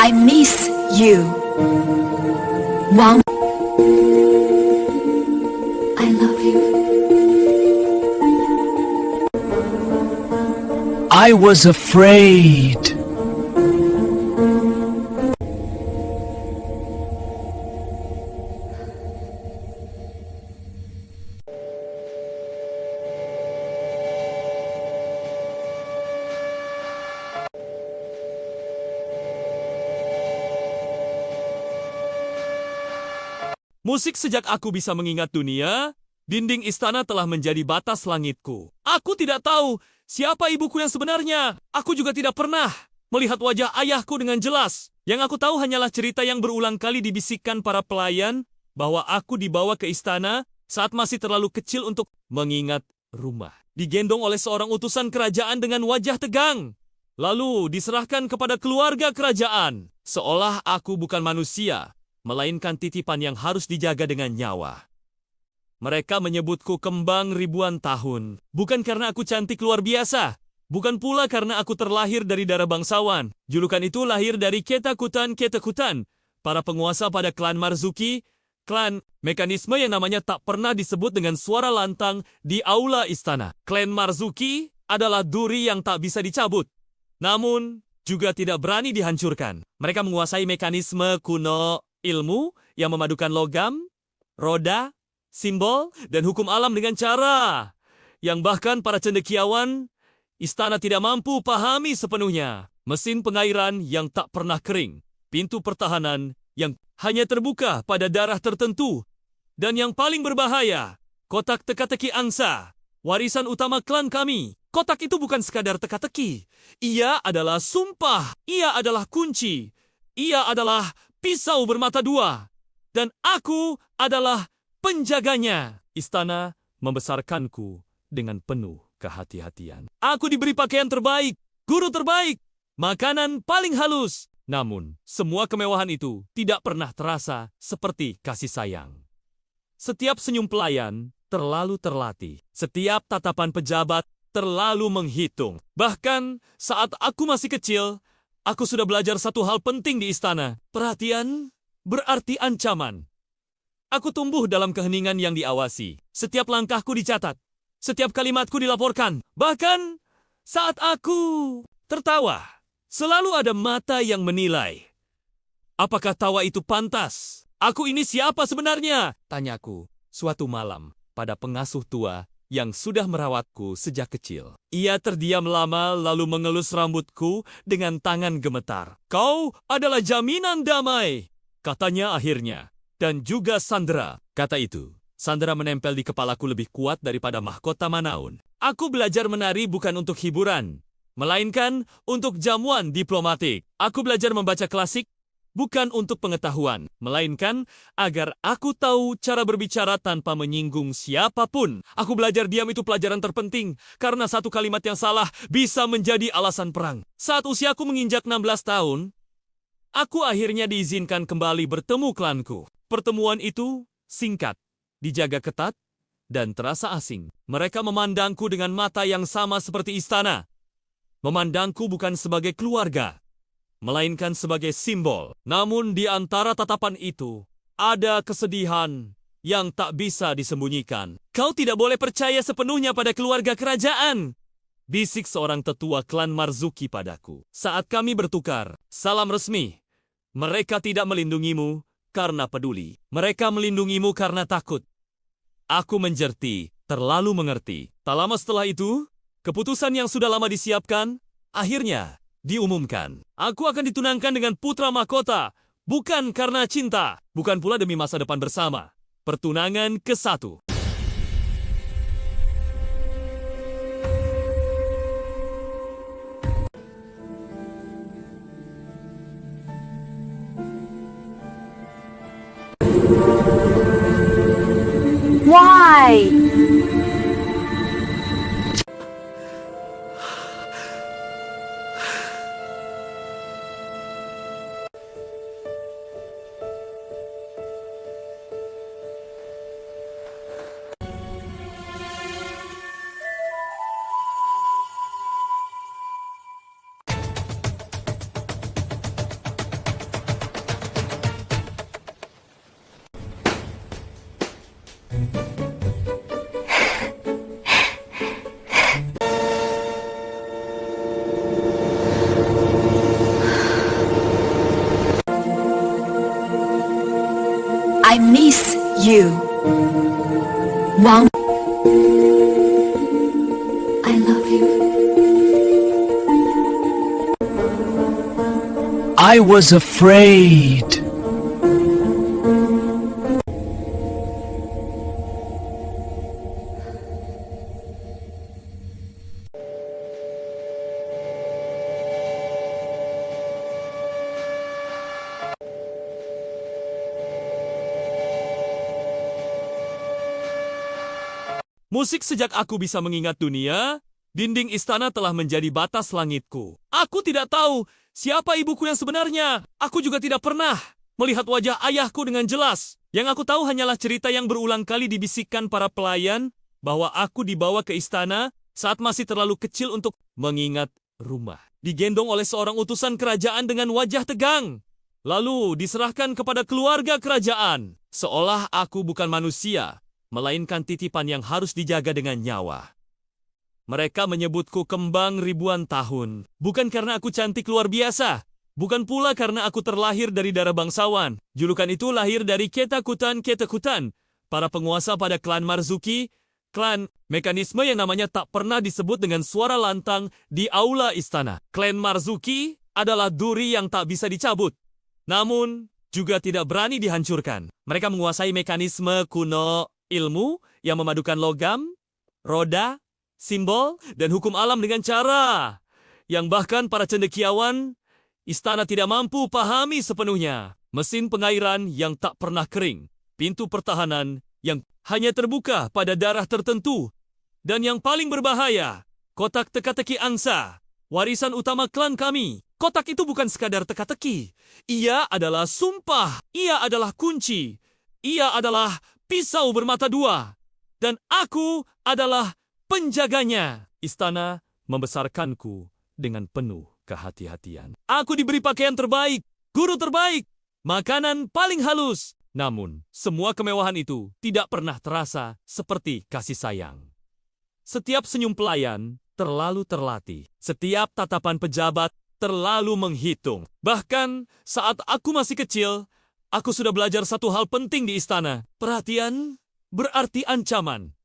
I miss you. Wang. I love you. I was afraid. Musik sejak aku bisa mengingat dunia, dinding istana telah menjadi batas langitku. Aku tidak tahu siapa ibuku yang sebenarnya. Aku juga tidak pernah melihat wajah ayahku dengan jelas. Yang aku tahu hanyalah cerita yang berulang kali dibisikkan para pelayan bahwa aku dibawa ke istana saat masih terlalu kecil untuk mengingat rumah. Digendong oleh seorang utusan kerajaan dengan wajah tegang. Lalu diserahkan kepada keluarga kerajaan. Seolah aku bukan manusia, melainkan titipan yang harus dijaga dengan nyawa. Mereka menyebutku kembang ribuan tahun, bukan karena aku cantik luar biasa, bukan pula karena aku terlahir dari darah bangsawan. Julukan itu lahir dari ketakutan, para penguasa pada klan Marzuki, klan mekanisme yang namanya tak pernah disebut dengan suara lantang di aula istana. Klan Marzuki adalah duri yang tak bisa dicabut, namun juga tidak berani dihancurkan. Mereka menguasai mekanisme kuno, ilmu yang memadukan logam, roda, simbol, dan hukum alam dengan cara yang bahkan para cendekiawan istana tidak mampu pahami sepenuhnya. Mesin pengairan yang tak pernah kering, pintu pertahanan yang hanya terbuka pada daerah tertentu, dan yang paling berbahaya, kotak teka-teki angsa, warisan utama klan kami. Kotak itu bukan sekadar teka-teki. Ia adalah sumpah. Ia adalah kunci. Ia adalah pisau bermata dua. Dan aku adalah penjaganya. Istana membesarkanku dengan penuh kehati-hatian. Aku diberi pakaian terbaik, guru terbaik, makanan paling halus. Namun, semua kemewahan itu tidak pernah terasa seperti kasih sayang. Setiap senyum pelayan terlalu terlatih. Setiap tatapan pejabat terlalu menghitung. Bahkan saat aku masih kecil, aku sudah belajar satu hal penting di istana. Perhatian berarti ancaman. Aku tumbuh dalam keheningan yang diawasi. Setiap langkahku dicatat. Setiap kalimatku dilaporkan. Bahkan saat aku tertawa, selalu ada mata yang menilai. Apakah tawa itu pantas? Aku ini siapa sebenarnya? Tanyaku suatu malam pada pengasuh tua yang sudah merawatku sejak kecil. Ia terdiam lama lalu mengelus rambutku dengan tangan gemetar. Kau adalah jaminan damai, katanya akhirnya. Dan juga sandera, kata itu. Sandera menempel di kepalaku lebih kuat daripada mahkota Manaun. Aku belajar menari bukan untuk hiburan, melainkan untuk jamuan diplomatik. Aku belajar membaca klasik bukan untuk pengetahuan, melainkan agar aku tahu cara berbicara tanpa menyinggung siapapun. Aku belajar diam itu pelajaran terpenting, karena satu kalimat yang salah bisa menjadi alasan perang. Saat usiaku menginjak 16 tahun, aku akhirnya diizinkan kembali bertemu klanku. Pertemuan itu singkat, dijaga ketat, dan terasa asing. Mereka memandangku dengan mata yang sama seperti istana. Memandangku bukan sebagai keluarga, melainkan sebagai simbol. Namun di antara tatapan itu, ada kesedihan yang tak bisa disembunyikan. Kau tidak boleh percaya sepenuhnya pada keluarga kerajaan, bisik seorang tetua klan Marzuki padaku. Saat kami bertukar salam resmi, mereka tidak melindungimu karena peduli. Mereka melindungimu karena takut. Aku menjerti, terlalu mengerti. Tak lama setelah itu, keputusan yang sudah lama disiapkan, akhirnya diumumkan. Aku akan ditunangkan dengan putra mahkota, bukan karena cinta, bukan pula demi masa depan bersama. Pertunangan ke-1. Why? I miss you. Wow. I love you. I was afraid. Musik sejak aku bisa mengingat dunia, dinding istana telah menjadi batas langitku. Aku tidak tahu siapa ibuku yang sebenarnya. Aku juga tidak pernah melihat wajah ayahku dengan jelas. Yang aku tahu hanyalah cerita yang berulang kali dibisikkan para pelayan bahwa aku dibawa ke istana saat masih terlalu kecil untuk mengingat rumah. Digendong oleh seorang utusan kerajaan dengan wajah tegang. Lalu diserahkan kepada keluarga kerajaan. Seolah aku bukan manusia, melainkan titipan yang harus dijaga dengan nyawa. Mereka menyebutku kembang ribuan tahun, bukan karena aku cantik luar biasa, bukan pula karena aku terlahir dari darah bangsawan. Julukan itu lahir dari ketakutan, para penguasa pada klan Marzuki, klan mekanisme yang namanya tak pernah disebut dengan suara lantang di aula istana. Klan Marzuki adalah duri yang tak bisa dicabut, namun juga tidak berani dihancurkan. Mereka menguasai mekanisme kuno ilmu yang memadukan logam, roda, simbol, dan hukum alam dengan cara yang bahkan para cendekiawan istana tidak mampu pahami sepenuhnya. Mesin pengairan yang tak pernah kering, pintu pertahanan yang hanya terbuka pada daerah tertentu, dan yang paling berbahaya, kotak teka-teki angsa, warisan utama klan kami. Kotak itu bukan sekadar teka-teki. Ia adalah sumpah. Ia adalah kunci. Ia adalah pisau bermata dua. Dan aku adalah penjaganya. Istana membesarkanku dengan penuh kehati-hatian. Aku diberi pakaian terbaik, guru terbaik, makanan paling halus. Namun, semua kemewahan itu tidak pernah terasa seperti kasih sayang. Setiap senyum pelayan terlalu terlatih. Setiap tatapan pejabat terlalu menghitung. Bahkan saat aku masih kecil, aku sudah belajar satu hal penting di istana. Perhatian berarti ancaman.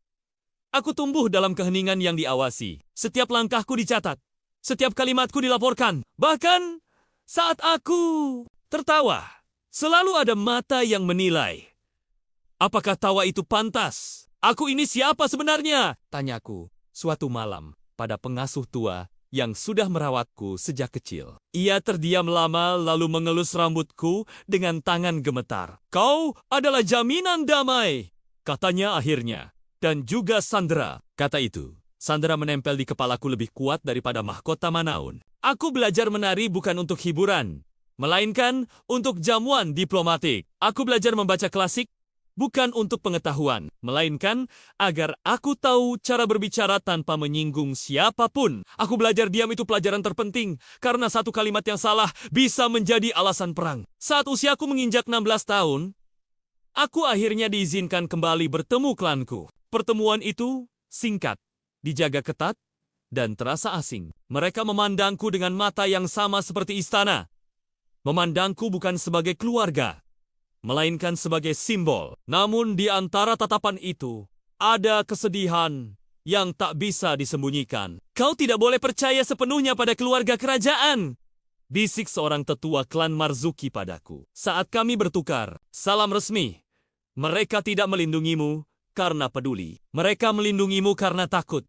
Aku tumbuh dalam keheningan yang diawasi. Setiap langkahku dicatat. Setiap kalimatku dilaporkan. Bahkan saat aku tertawa, selalu ada mata yang menilai. Apakah tawa itu pantas? Aku ini siapa sebenarnya? Tanyaku suatu malam pada pengasuh tua yang sudah merawatku sejak kecil. Ia terdiam lama lalu mengelus rambutku dengan tangan gemetar. Kau adalah jaminan damai, katanya akhirnya. Dan juga Sandra, kata itu. Sandra menempel di kepalaku lebih kuat daripada mahkota Manaun. Aku belajar menari bukan untuk hiburan, melainkan untuk jamuan diplomatik. Aku belajar membaca klasik bukan untuk pengetahuan, melainkan agar aku tahu cara berbicara tanpa menyinggung siapapun. Aku belajar diam itu pelajaran terpenting, karena satu kalimat yang salah bisa menjadi alasan perang. Saat usiaku menginjak 16 tahun, aku akhirnya diizinkan kembali bertemu klanku. Pertemuan itu singkat, dijaga ketat, dan terasa asing. Mereka memandangku dengan mata yang sama seperti istana. Memandangku bukan sebagai keluarga, melainkan sebagai simbol. Namun di antara tatapan itu, ada kesedihan yang tak bisa disembunyikan. Kau tidak boleh percaya sepenuhnya pada keluarga kerajaan, bisik seorang tetua klan Marzuki padaku. Saat kami bertukar salam resmi, mereka tidak melindungimu karena peduli. Mereka melindungimu karena takut.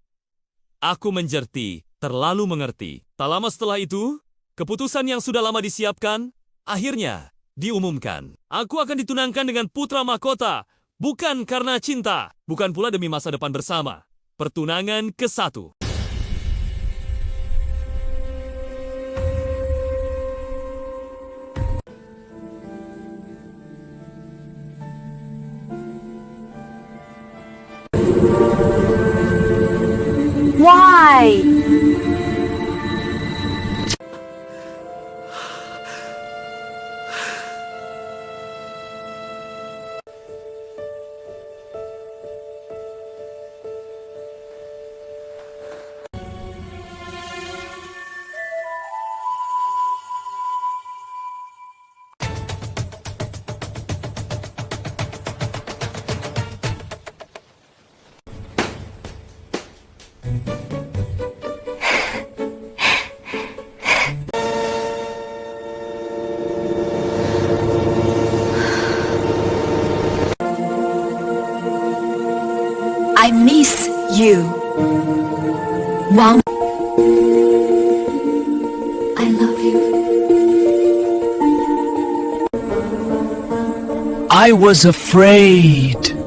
Aku menjerti, terlalu mengerti. Tak lama setelah itu, keputusan yang sudah lama disiapkan, akhirnya diumumkan. Aku akan ditunangkan dengan putra mahkota, bukan karena cinta, bukan pula demi masa depan bersama. Pertunangan ke-1. Why? I miss you. Wang. I love you. I was afraid.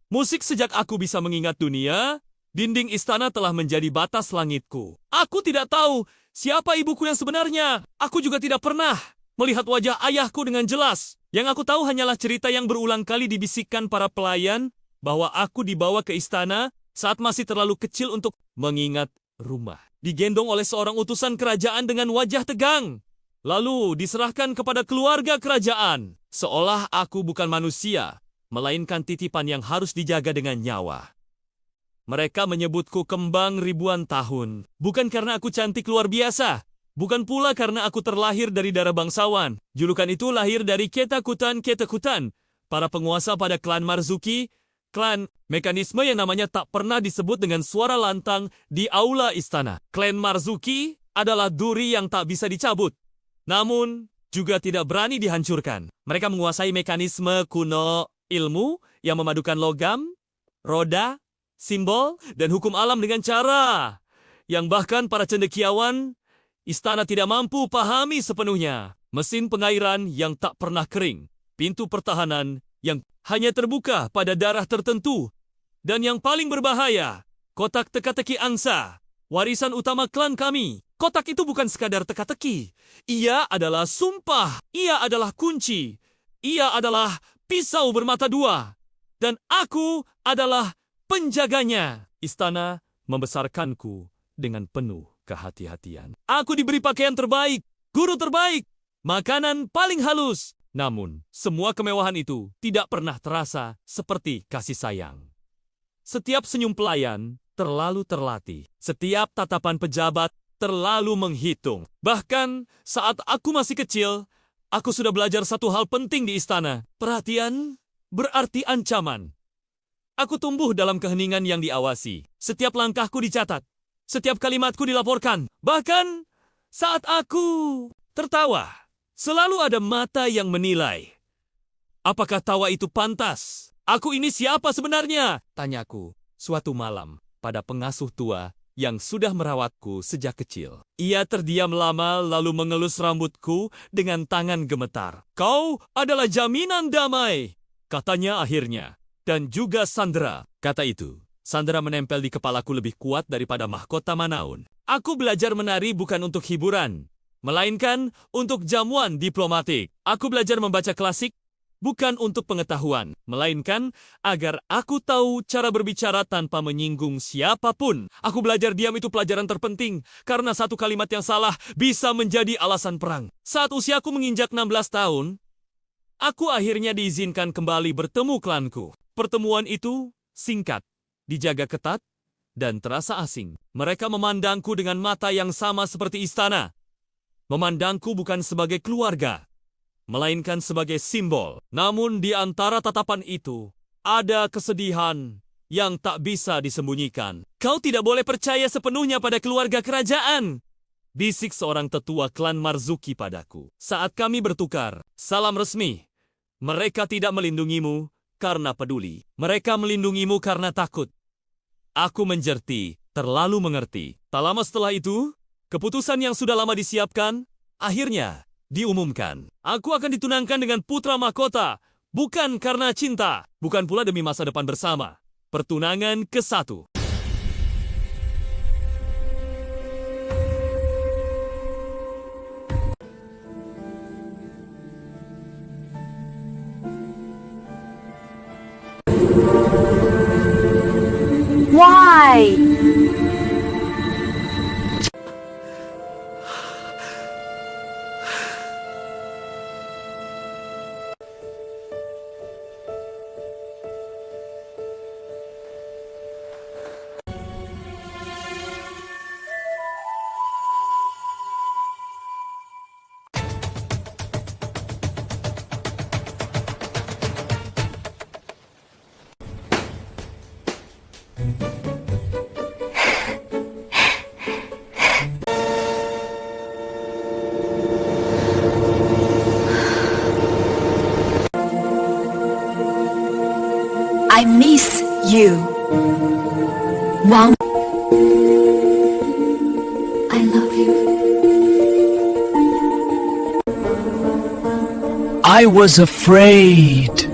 Musik sejak aku bisa mengingat dunia, dinding istana telah menjadi batas langitku. Aku tidak tahu siapa ibuku yang sebenarnya. Aku juga tidak pernah melihat wajah ayahku dengan jelas. Yang aku tahu hanyalah cerita yang berulang kali dibisikkan para pelayan bahwa aku dibawa ke istana saat masih terlalu kecil untuk mengingat rumah. Digendong oleh seorang utusan kerajaan dengan wajah tegang. Lalu diserahkan kepada keluarga kerajaan. Seolah aku bukan manusia, melainkan titipan yang harus dijaga dengan nyawa. Mereka menyebutku kembang ribuan tahun, bukan karena aku cantik luar biasa, bukan pula karena aku terlahir dari darah bangsawan. Julukan itu lahir dari ketakutan-ketakutan, Para penguasa pada klan Marzuki, klan mekanisme yang namanya tak pernah disebut dengan suara lantang di aula istana. Klan Marzuki adalah duri yang tak bisa dicabut, namun juga tidak berani dihancurkan. Mereka menguasai mekanisme kuno ilmu yang memadukan logam, roda, simbol, dan hukum alam dengan cara yang bahkan para cendekiawan istana tidak mampu pahami sepenuhnya. Mesin pengairan yang tak pernah kering, pintu pertahanan yang hanya terbuka pada daerah tertentu, dan yang paling berbahaya, kotak teka-teki angsa, warisan utama klan kami. Kotak itu bukan sekadar teka-teki. Ia adalah sumpah. Ia adalah kunci. Ia adalah pisau bermata dua. Dan aku adalah penjaganya. Istana membesarkanku dengan penuh kehati-hatian. Aku diberi pakaian terbaik, guru terbaik, makanan paling halus. Namun, semua kemewahan itu tidak pernah terasa seperti kasih sayang. Setiap senyum pelayan terlalu terlatih. Setiap tatapan pejabat terlalu menghitung. Bahkan saat aku masih kecil, aku sudah belajar satu hal penting di istana. Perhatian berarti ancaman. Aku tumbuh dalam keheningan yang diawasi. Setiap langkahku dicatat. Setiap kalimatku dilaporkan. Bahkan saat aku tertawa, selalu ada mata yang menilai. Apakah tawa itu pantas? Aku ini siapa sebenarnya? Tanyaku suatu malam pada pengasuh tua yang sudah merawatku sejak kecil. Ia terdiam lama lalu mengelus rambutku dengan tangan gemetar. Kau adalah jaminan damai, katanya akhirnya. Dan juga sandera, kata itu. Sandera menempel di kepalaku lebih kuat daripada mahkota Manaun. Aku belajar menari bukan untuk hiburan, melainkan untuk jamuan diplomatik. Aku belajar membaca klasik bukan untuk pengetahuan, melainkan agar aku tahu cara berbicara tanpa menyinggung siapapun. Aku belajar diam itu pelajaran terpenting, karena satu kalimat yang salah bisa menjadi alasan perang. Saat usiaku menginjak 16 tahun, aku akhirnya diizinkan kembali bertemu klanku. Pertemuan itu singkat, dijaga ketat, dan terasa asing. Mereka memandangku dengan mata yang sama seperti istana. Memandangku bukan sebagai keluarga, melainkan sebagai simbol. Namun di antara tatapan itu, ada kesedihan yang tak bisa disembunyikan. Kau tidak boleh percaya sepenuhnya pada keluarga kerajaan, bisik seorang tetua klan Marzuki padaku. Saat kami bertukar salam resmi, mereka tidak melindungimu karena peduli. Mereka melindungimu karena takut. Aku menjerti, terlalu mengerti. Tak lama setelah itu, keputusan yang sudah lama disiapkan, akhirnya diumumkan. Aku akan ditunangkan dengan putra mahkota, bukan karena cinta, bukan pula demi masa depan bersama. Pertunangan ke-1. Why? I miss you. Wow. I love you. I was afraid.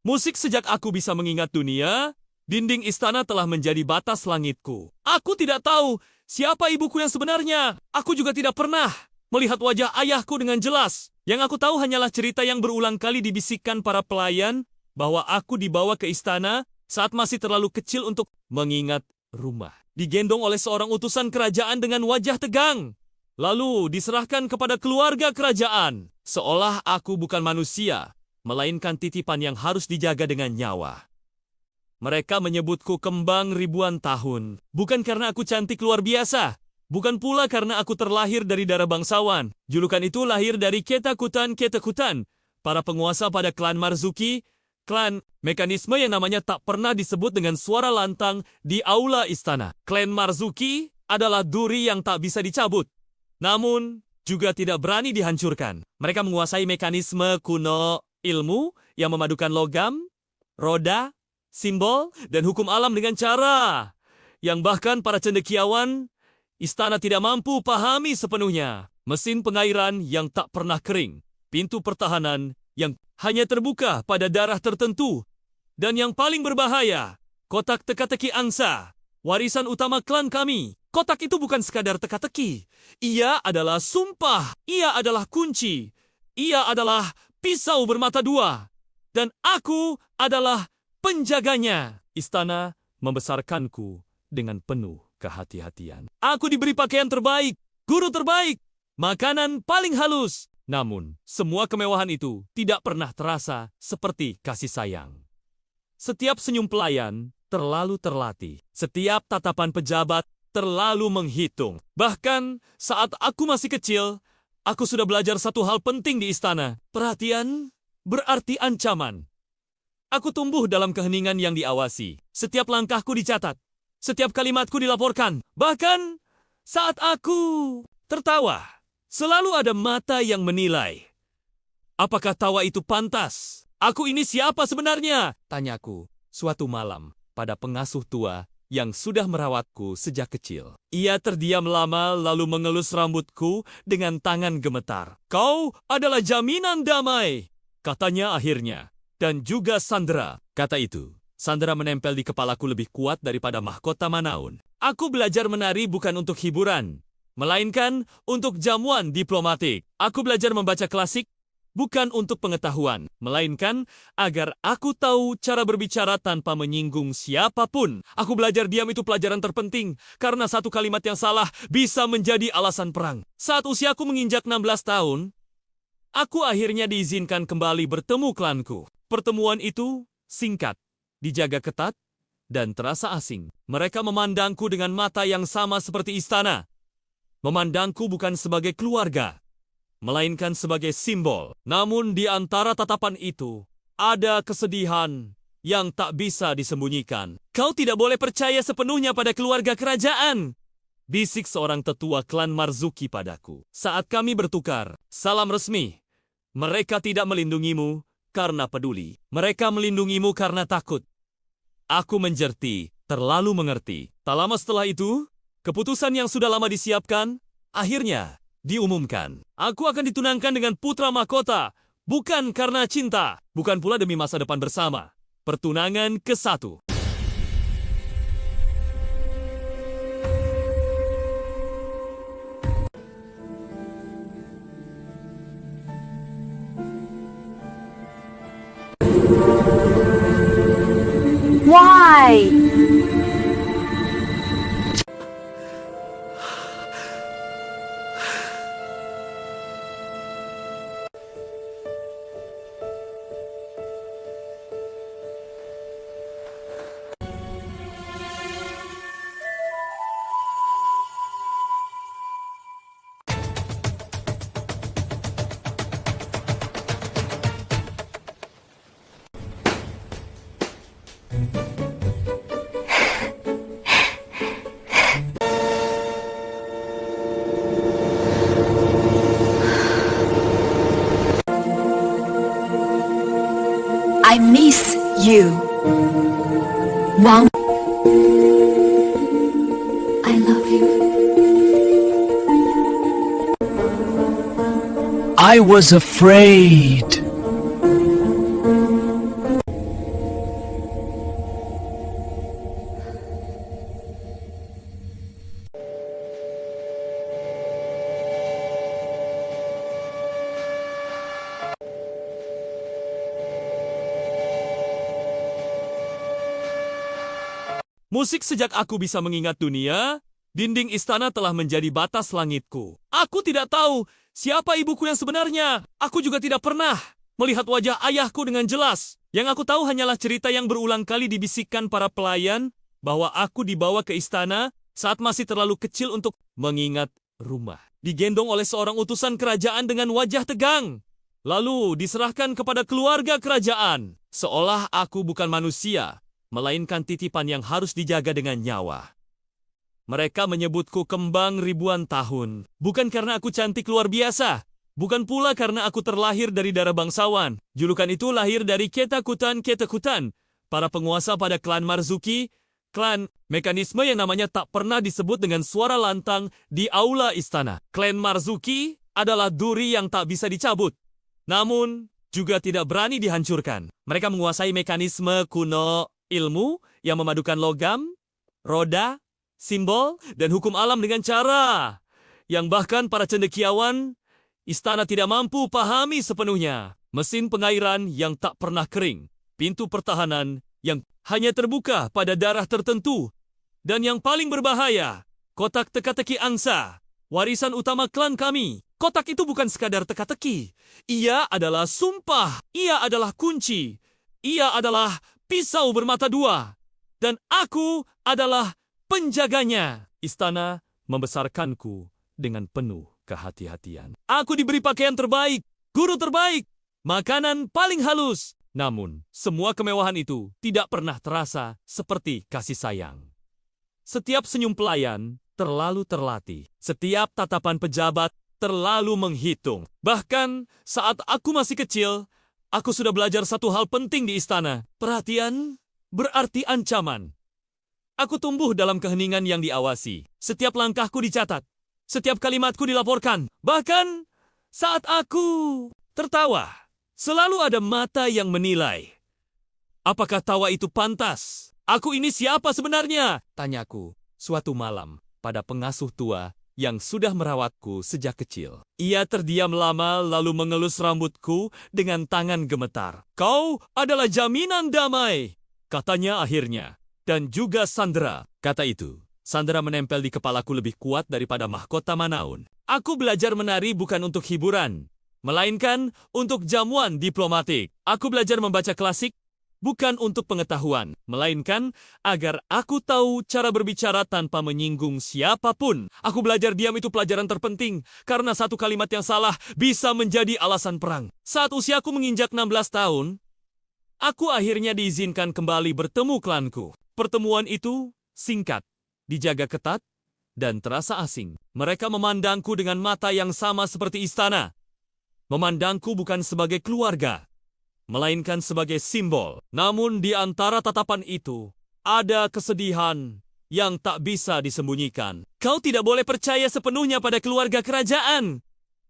Musik sejak aku bisa mengingat dunia, dinding istana telah menjadi batas langitku. Aku tidak tahu siapa ibuku yang sebenarnya. Aku juga tidak pernah melihat wajah ayahku dengan jelas. Yang aku tahu hanyalah cerita yang berulang kali dibisikkan para pelayan bahwa aku dibawa ke istana saat masih terlalu kecil untuk mengingat rumah. Digendong oleh seorang utusan kerajaan dengan wajah tegang. lalu diserahkan kepada keluarga kerajaan, seolah aku bukan manusia, melainkan titipan yang harus dijaga dengan nyawa. Mereka menyebutku kembang ribuan tahun, bukan karena aku cantik luar biasa, bukan pula karena aku terlahir dari darah bangsawan. Julukan itu lahir dari ketakutan, para penguasa pada klan Marzuki, klan mekanisme yang namanya tak pernah disebut dengan suara lantang di aula istana. Klan Marzuki adalah duri yang tak bisa dicabut, namun juga tidak berani dihancurkan. Mereka menguasai mekanisme kuno ilmu yang memadukan logam, roda, simbol, dan hukum alam dengan cara yang bahkan para cendekiawan istana tidak mampu pahami sepenuhnya. Mesin pengairan yang tak pernah kering, pintu pertahanan yang hanya terbuka pada daerah tertentu, dan yang paling berbahaya, kotak teka-teki angsa, warisan utama klan kami. Kotak itu bukan sekadar teka-teki, ia adalah sumpah, ia adalah kunci, ia adalah pisau bermata dua, dan aku adalah penjaganya. Istana membesarkanku dengan penuh kehati-hatian. Aku diberi pakaian terbaik, guru terbaik, makanan paling halus. Namun, semua kemewahan itu tidak pernah terasa seperti kasih sayang. Setiap senyum pelayan terlalu terlatih. Setiap tatapan pejabat terlalu menghitung. Bahkan saat aku masih kecil, aku sudah belajar satu hal penting di istana. Perhatian berarti ancaman. Aku tumbuh dalam keheningan yang diawasi. Setiap langkahku dicatat. Setiap kalimatku dilaporkan. Bahkan saat aku tertawa, selalu ada mata yang menilai. Apakah tawa itu pantas? Aku ini siapa sebenarnya? Tanyaku suatu malam pada pengasuh tua yang sudah merawatku sejak kecil. Ia terdiam lama lalu mengelus rambutku dengan tangan gemetar. Kau adalah jaminan damai, katanya akhirnya. Dan juga sandera, kata itu. Sandera menempel di kepalaku lebih kuat daripada mahkota Manaun. Aku belajar menari bukan untuk hiburan, melainkan untuk jamuan diplomatik. Aku belajar membaca klasik bukan untuk pengetahuan, melainkan agar aku tahu cara berbicara tanpa menyinggung siapapun. Aku belajar diam itu pelajaran terpenting, karena satu kalimat yang salah bisa menjadi alasan perang. Saat usiaku menginjak 16 tahun, aku akhirnya diizinkan kembali bertemu klanku. Pertemuan itu singkat, dijaga ketat, dan terasa asing. Mereka memandangku dengan mata yang sama seperti istana. Memandangku bukan sebagai keluarga, melainkan sebagai simbol. Namun di antara tatapan itu, ada kesedihan yang tak bisa disembunyikan. Kau tidak boleh percaya sepenuhnya pada keluarga kerajaan, bisik seorang tetua klan Marzuki padaku. Saat kami bertukar salam resmi, mereka tidak melindungimu karena peduli. Mereka melindungimu karena takut. Aku menjerti, terlalu mengerti. Tak lama setelah itu, keputusan yang sudah lama disiapkan, akhirnya diumumkan. Aku akan ditunangkan dengan putra mahkota, bukan karena cinta, bukan pula demi masa depan bersama. Pertunangan ke-1. Why? I miss you. Wow. I love you. I was afraid. Musik sejak aku bisa mengingat dunia, Dinding istana telah menjadi batas langitku. Aku tidak tahu siapa ibuku yang sebenarnya. Aku juga tidak pernah melihat wajah ayahku dengan jelas. Yang aku tahu hanyalah cerita yang berulang kali dibisikkan para pelayan bahwa aku dibawa ke istana saat masih terlalu kecil untuk mengingat rumah. Digendong oleh seorang utusan kerajaan dengan wajah tegang. Lalu diserahkan kepada keluarga kerajaan. Seolah aku bukan manusia, melainkan titipan yang harus dijaga dengan nyawa. Mereka menyebutku kembang ribuan tahun. Bukan karena aku cantik luar biasa. Bukan pula karena aku terlahir dari darah bangsawan. Julukan itu lahir dari ketakutan, para penguasa pada klan Marzuki. Klan, mekanisme yang namanya tak pernah disebut dengan suara lantang di aula istana. Klan Marzuki adalah duri yang tak bisa dicabut. Namun, juga tidak berani dihancurkan. Mereka menguasai mekanisme kuno ilmu yang memadukan logam, roda, simbol, dan hukum alam dengan cara yang bahkan para cendekiawan istana tidak mampu pahami sepenuhnya. Mesin pengairan yang tak pernah kering, pintu pertahanan yang hanya terbuka pada daerah tertentu, dan yang paling berbahaya, kotak teka-teki angsa, warisan utama klan kami. Kotak itu bukan sekadar teka-teki. Ia adalah sumpah. Ia adalah kunci. Ia adalah pisau bermata dua. Dan aku adalah penjaganya. Istana membesarkanku dengan penuh kehati-hatian. Aku diberi pakaian terbaik, guru terbaik, makanan paling halus. Namun, semua kemewahan itu tidak pernah terasa seperti kasih sayang. Setiap senyum pelayan terlalu terlatih. Setiap tatapan pejabat terlalu menghitung. Bahkan saat aku masih kecil, aku sudah belajar satu hal penting di istana. Perhatian berarti ancaman. Aku tumbuh dalam keheningan yang diawasi. Setiap langkahku dicatat. Setiap kalimatku dilaporkan. Bahkan saat aku tertawa, selalu ada mata yang menilai. Apakah tawa itu pantas? Aku ini siapa sebenarnya? Tanyaku suatu malam pada pengasuh tua yang sudah merawatku sejak kecil. Ia terdiam lama lalu mengelus rambutku dengan tangan gemetar. Kau adalah jaminan damai, katanya akhirnya. Dan juga Sandra, kata itu. Sandra menempel di kepalaku lebih kuat daripada mahkota Manaun. Aku belajar menari bukan untuk hiburan, melainkan untuk jamuan diplomatik. Aku belajar membaca klasik bukan untuk pengetahuan, melainkan agar aku tahu cara berbicara tanpa menyinggung siapapun. Aku belajar diam itu pelajaran terpenting, karena satu kalimat yang salah bisa menjadi alasan perang. Saat usiaku menginjak 16 tahun, aku akhirnya diizinkan kembali bertemu klanku. Pertemuan itu singkat, dijaga ketat, dan terasa asing. Mereka memandangku dengan mata yang sama seperti istana. Memandangku bukan sebagai keluarga, melainkan sebagai simbol. Namun di antara tatapan itu, ada kesedihan yang tak bisa disembunyikan. Kau tidak boleh percaya sepenuhnya pada keluarga kerajaan,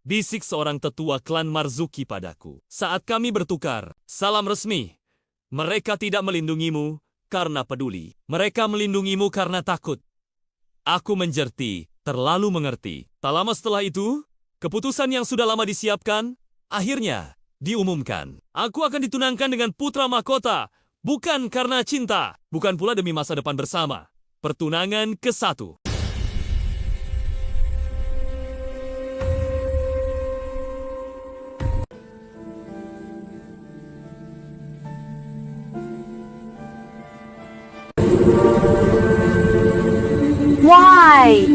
bisik seorang tetua klan Marzuki padaku. Saat kami bertukar salam resmi, mereka tidak melindungimu karena peduli. Mereka melindungimu karena takut. Aku menjerti, terlalu mengerti. Tak lama setelah itu, keputusan yang sudah lama disiapkan, akhirnya diumumkan. Aku akan ditunangkan dengan putra mahkota, bukan karena cinta, bukan pula demi masa depan bersama. Pertunangan ke-1. Why?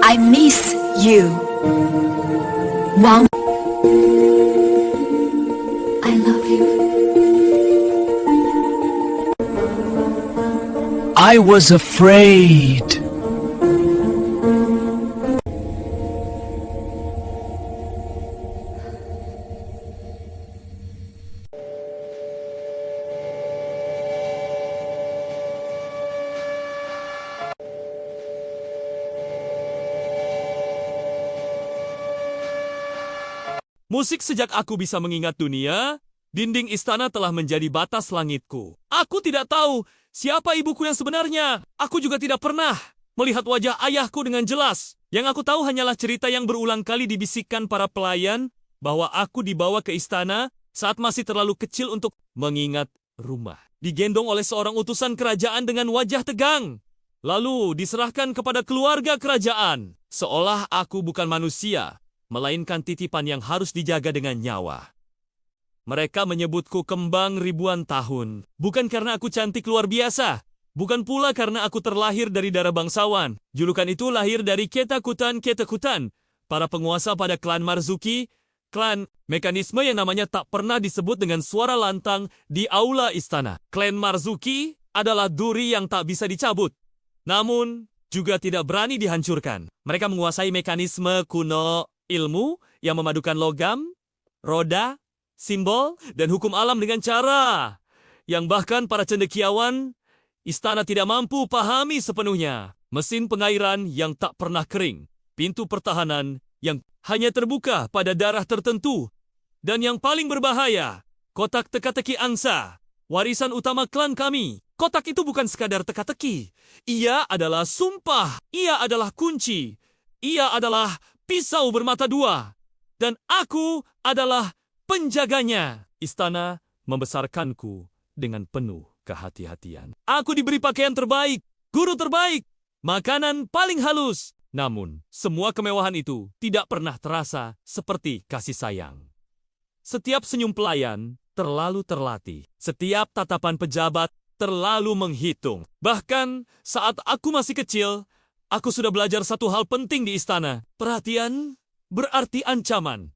I miss you. Wang. I love you. I was afraid. Musik sejak aku bisa mengingat dunia, dinding istana telah menjadi batas langitku. Aku tidak tahu siapa ibuku yang sebenarnya. Aku juga tidak pernah melihat wajah ayahku dengan jelas. Yang aku tahu hanyalah cerita yang berulang kali dibisikkan para pelayan bahwa aku dibawa ke istana saat masih terlalu kecil untuk mengingat rumah. Digendong oleh seorang utusan kerajaan dengan wajah tegang. Lalu diserahkan kepada keluarga kerajaan. Seolah aku bukan manusia, melainkan titipan yang harus dijaga dengan nyawa. Mereka menyebutku kembang ribuan tahun. Bukan karena aku cantik luar biasa. Bukan pula karena aku terlahir dari darah bangsawan. Julukan itu lahir dari ketakutan, para penguasa pada klan Marzuki, klan mekanisme yang namanya tak pernah disebut dengan suara lantang di aula istana. Klan Marzuki adalah duri yang tak bisa dicabut, namun juga tidak berani dihancurkan. Mereka menguasai mekanisme kuno ilmu yang memadukan logam, roda, simbol, dan hukum alam dengan cara yang bahkan para cendekiawan istana tidak mampu pahami sepenuhnya. Mesin pengairan yang tak pernah kering, pintu pertahanan yang hanya terbuka pada daerah tertentu, dan yang paling berbahaya, kotak teka-teki angsa, warisan utama klan kami. Kotak itu bukan sekadar teka-teki. Ia adalah sumpah, ia adalah kunci, ia adalah pisau bermata dua, dan aku adalah penjaganya. Istana membesarkanku dengan penuh kehati-hatian. Aku diberi pakaian terbaik, guru terbaik, makanan paling halus. Namun, semua kemewahan itu tidak pernah terasa seperti kasih sayang. Setiap senyum pelayan terlalu terlatih. Setiap tatapan pejabat terlalu menghitung. Bahkan saat aku masih kecil, aku sudah belajar satu hal penting di istana. Perhatian berarti ancaman.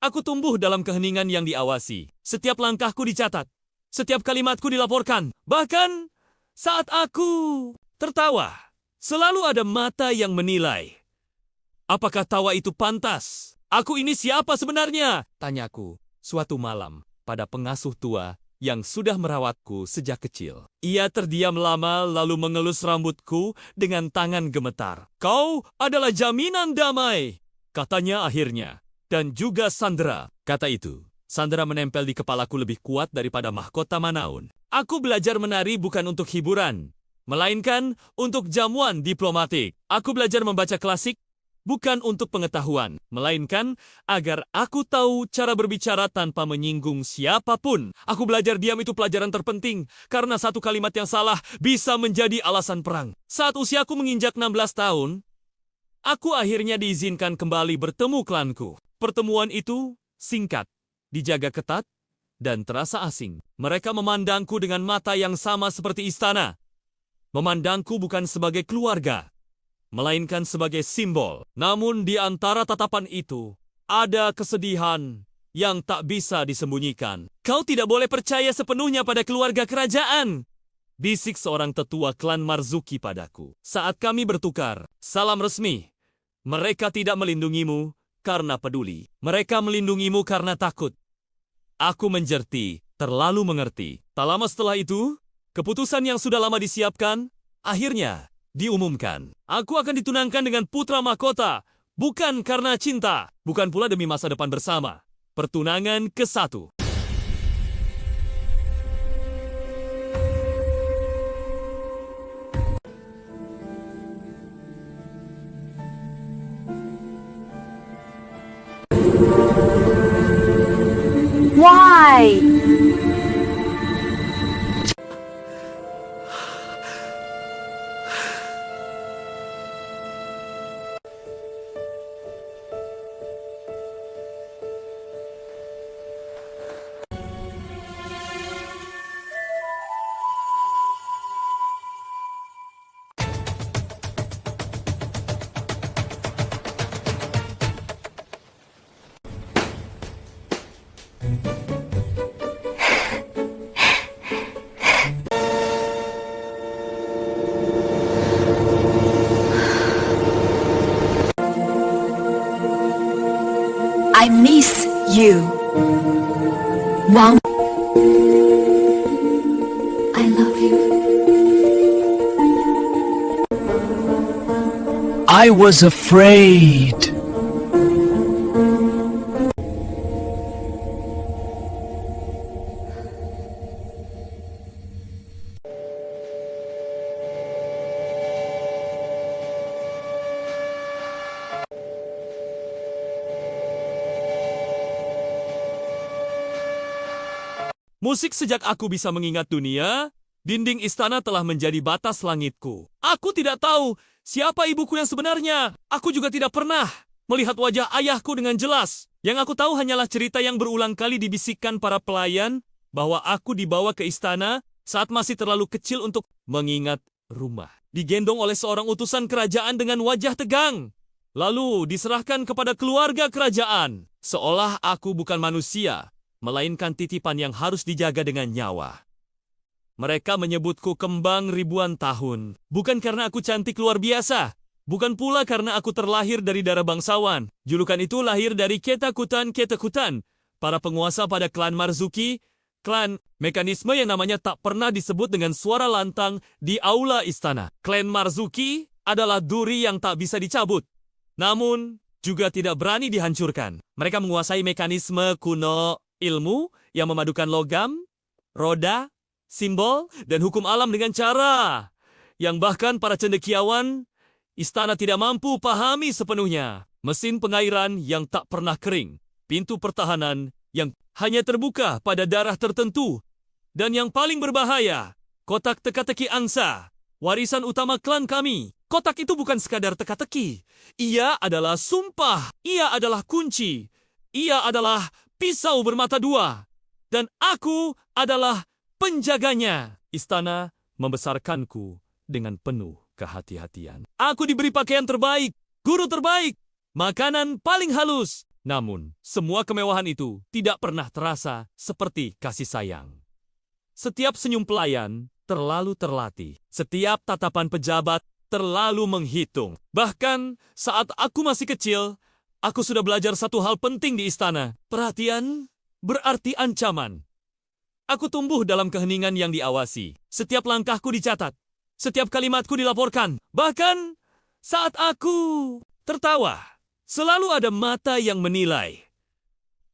Aku tumbuh dalam keheningan yang diawasi. Setiap langkahku dicatat. Setiap kalimatku dilaporkan. Bahkan saat aku tertawa, selalu ada mata yang menilai. Apakah tawa itu pantas? Aku ini siapa sebenarnya? Tanyaku suatu malam pada pengasuh tua yang sudah merawatku sejak kecil. Ia terdiam lama lalu mengelus rambutku dengan tangan gemetar. Kau adalah jaminan damai, katanya akhirnya. Dan juga sandera, kata itu. Sandera menempel di kepalaku lebih kuat daripada mahkota Manaun. Aku belajar menari bukan untuk hiburan, melainkan untuk jamuan diplomatik. Aku belajar membaca klasik bukan untuk pengetahuan, melainkan agar aku tahu cara berbicara tanpa menyinggung siapapun. Aku belajar diam itu pelajaran terpenting, karena satu kalimat yang salah bisa menjadi alasan perang. Saat usiaku menginjak 16 tahun, aku akhirnya diizinkan kembali bertemu klanku. Pertemuan itu singkat, dijaga ketat, dan terasa asing. Mereka memandangku dengan mata yang sama seperti istana. Memandangku bukan sebagai keluarga, melainkan sebagai simbol. Namun di antara tatapan itu, ada kesedihan yang tak bisa disembunyikan. Kau tidak boleh percaya sepenuhnya pada keluarga kerajaan, bisik seorang tetua klan Marzuki padaku. Saat kami bertukar salam resmi, mereka tidak melindungimu karena peduli. Mereka melindungimu karena takut. Aku menjerti, terlalu mengerti. Tak lama setelah itu, keputusan yang sudah lama disiapkan, akhirnya diumumkan. Aku akan ditunangkan dengan putra mahkota, bukan karena cinta, bukan pula demi masa depan bersama. Pertunangan ke-1. Why? I miss you. Wow. I love you. I was afraid. Musik sejak aku bisa mengingat dunia, dinding istana telah menjadi batas langitku. Aku tidak tahu siapa ibuku yang sebenarnya. Aku juga tidak pernah melihat wajah ayahku dengan jelas. Yang aku tahu hanyalah cerita yang berulang kali dibisikkan para pelayan bahwa aku dibawa ke istana saat masih terlalu kecil untuk mengingat rumah. Digendong oleh seorang utusan kerajaan dengan wajah tegang. Lalu diserahkan kepada keluarga kerajaan. Seolah aku bukan manusia, melainkan titipan yang harus dijaga dengan nyawa. Mereka menyebutku kembang ribuan tahun. Bukan karena aku cantik luar biasa. Bukan pula karena aku terlahir dari darah bangsawan. Julukan itu lahir dari ketakutan, para penguasa pada klan Marzuki. Klan, mekanisme yang namanya tak pernah disebut dengan suara lantang di aula istana. Klan Marzuki adalah duri yang tak bisa dicabut. Namun, juga tidak berani dihancurkan. Mereka menguasai mekanisme kuno ilmu yang memadukan logam, roda, simbol, dan hukum alam dengan cara yang bahkan para cendekiawan istana tidak mampu pahami sepenuhnya. Mesin pengairan yang tak pernah kering, pintu pertahanan yang hanya terbuka pada daerah tertentu, dan yang paling berbahaya, kotak teka-teki angsa, warisan utama klan kami. Kotak itu bukan sekadar teka-teki. Ia adalah sumpah. Ia adalah kunci. Ia adalah pisau bermata dua. Dan aku adalah penjaganya. Istana membesarkanku dengan penuh kehati-hatian. Aku diberi pakaian terbaik, guru terbaik, makanan paling halus. Namun, semua kemewahan itu tidak pernah terasa seperti kasih sayang. Setiap senyum pelayan terlalu terlatih. Setiap tatapan pejabat terlalu menghitung. Bahkan saat aku masih kecil, aku sudah belajar satu hal penting di istana. Perhatian berarti ancaman. Aku tumbuh dalam keheningan yang diawasi. Setiap langkahku dicatat. Setiap kalimatku dilaporkan. Bahkan saat aku tertawa, selalu ada mata yang menilai.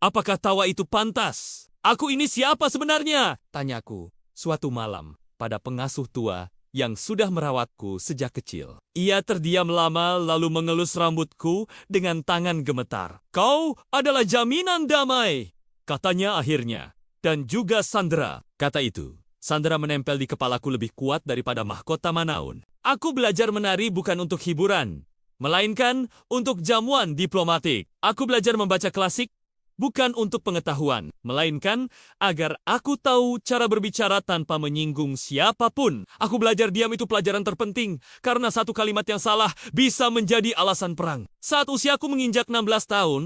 Apakah tawa itu pantas? Aku ini siapa sebenarnya? Tanyaku suatu malam pada pengasuh tua yang sudah merawatku sejak kecil. Ia terdiam lama lalu mengelus rambutku dengan tangan gemetar. Kau adalah jaminan damai, katanya akhirnya. Dan juga Sandra, kata itu. Sandra menempel di kepalaku lebih kuat daripada mahkota Manaun. Aku belajar menari bukan untuk hiburan, melainkan untuk jamuan diplomatik. Aku belajar membaca klasik bukan untuk pengetahuan, melainkan agar aku tahu cara berbicara tanpa menyinggung siapapun. Aku belajar diam itu pelajaran terpenting, karena satu kalimat yang salah bisa menjadi alasan perang. Saat usiaku menginjak 16 tahun,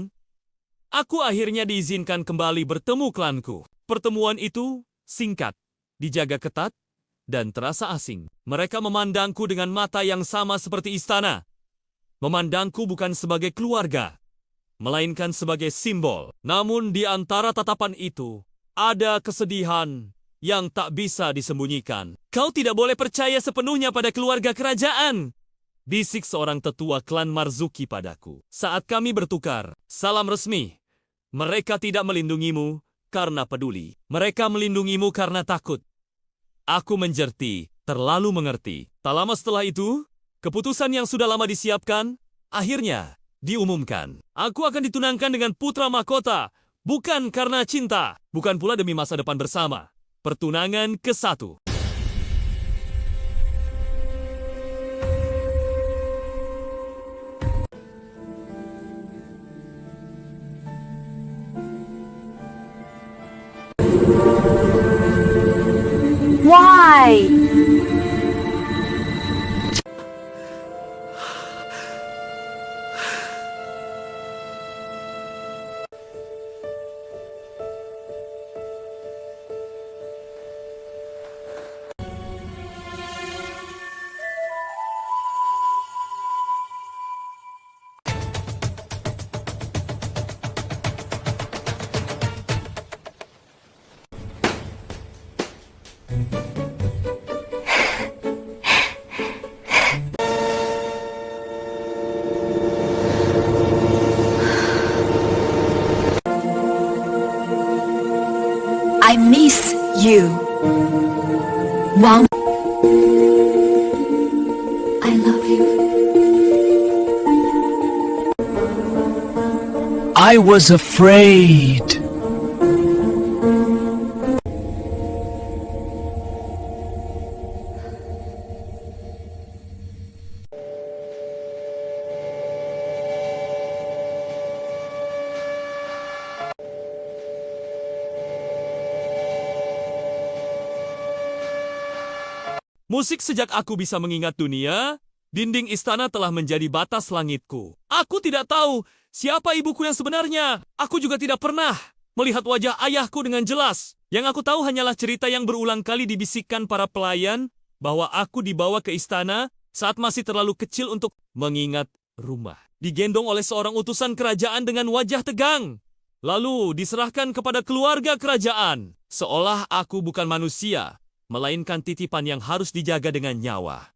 aku akhirnya diizinkan kembali bertemu klanku. Pertemuan itu singkat, dijaga ketat, dan terasa asing. Mereka memandangku dengan mata yang sama seperti istana. Memandangku bukan sebagai keluarga, melainkan sebagai simbol. Namun di antara tatapan itu, ada kesedihan yang tak bisa disembunyikan. Kau tidak boleh percaya sepenuhnya pada keluarga kerajaan, bisik seorang tetua klan Marzuki padaku. Saat kami bertukar salam resmi, mereka tidak melindungimu karena peduli. Mereka melindungimu karena takut. Aku menjerti, terlalu mengerti. Tak lama setelah itu, keputusan yang sudah lama disiapkan, akhirnya diumumkan. Aku akan ditunangkan dengan putra mahkota, bukan karena cinta, bukan pula demi masa depan bersama. Pertunangan ke-1. Why? I miss you. Wow. I love you. I was afraid. Musik sejak aku bisa mengingat dunia, dinding istana telah menjadi batas langitku. Aku tidak tahu siapa ibuku yang sebenarnya. Aku juga tidak pernah melihat wajah ayahku dengan jelas. Yang aku tahu hanyalah cerita yang berulang kali dibisikkan para pelayan bahwa aku dibawa ke istana saat masih terlalu kecil untuk mengingat rumah. Digendong oleh seorang utusan kerajaan dengan wajah tegang. Lalu diserahkan kepada keluarga kerajaan. Seolah aku bukan manusia, melainkan titipan yang harus dijaga dengan nyawa.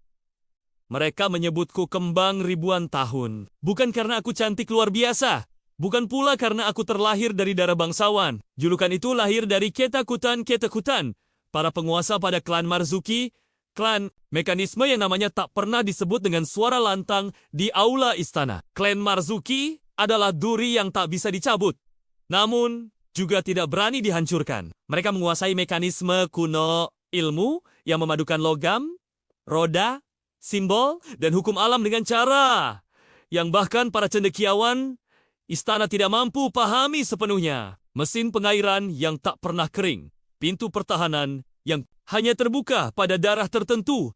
Mereka menyebutku kembang ribuan tahun. Bukan karena aku cantik luar biasa. Bukan pula karena aku terlahir dari darah bangsawan. Julukan itu lahir dari ketakutan, para penguasa pada klan Marzuki, klan mekanisme yang namanya tak pernah disebut dengan suara lantang di aula istana. Klan Marzuki adalah duri yang tak bisa dicabut, namun juga tidak berani dihancurkan. Mereka menguasai mekanisme kuno ilmu yang memadukan logam, roda, simbol, dan hukum alam dengan cara yang bahkan para cendekiawan istana tidak mampu pahami sepenuhnya. Mesin pengairan yang tak pernah kering, pintu pertahanan yang hanya terbuka pada daerah tertentu,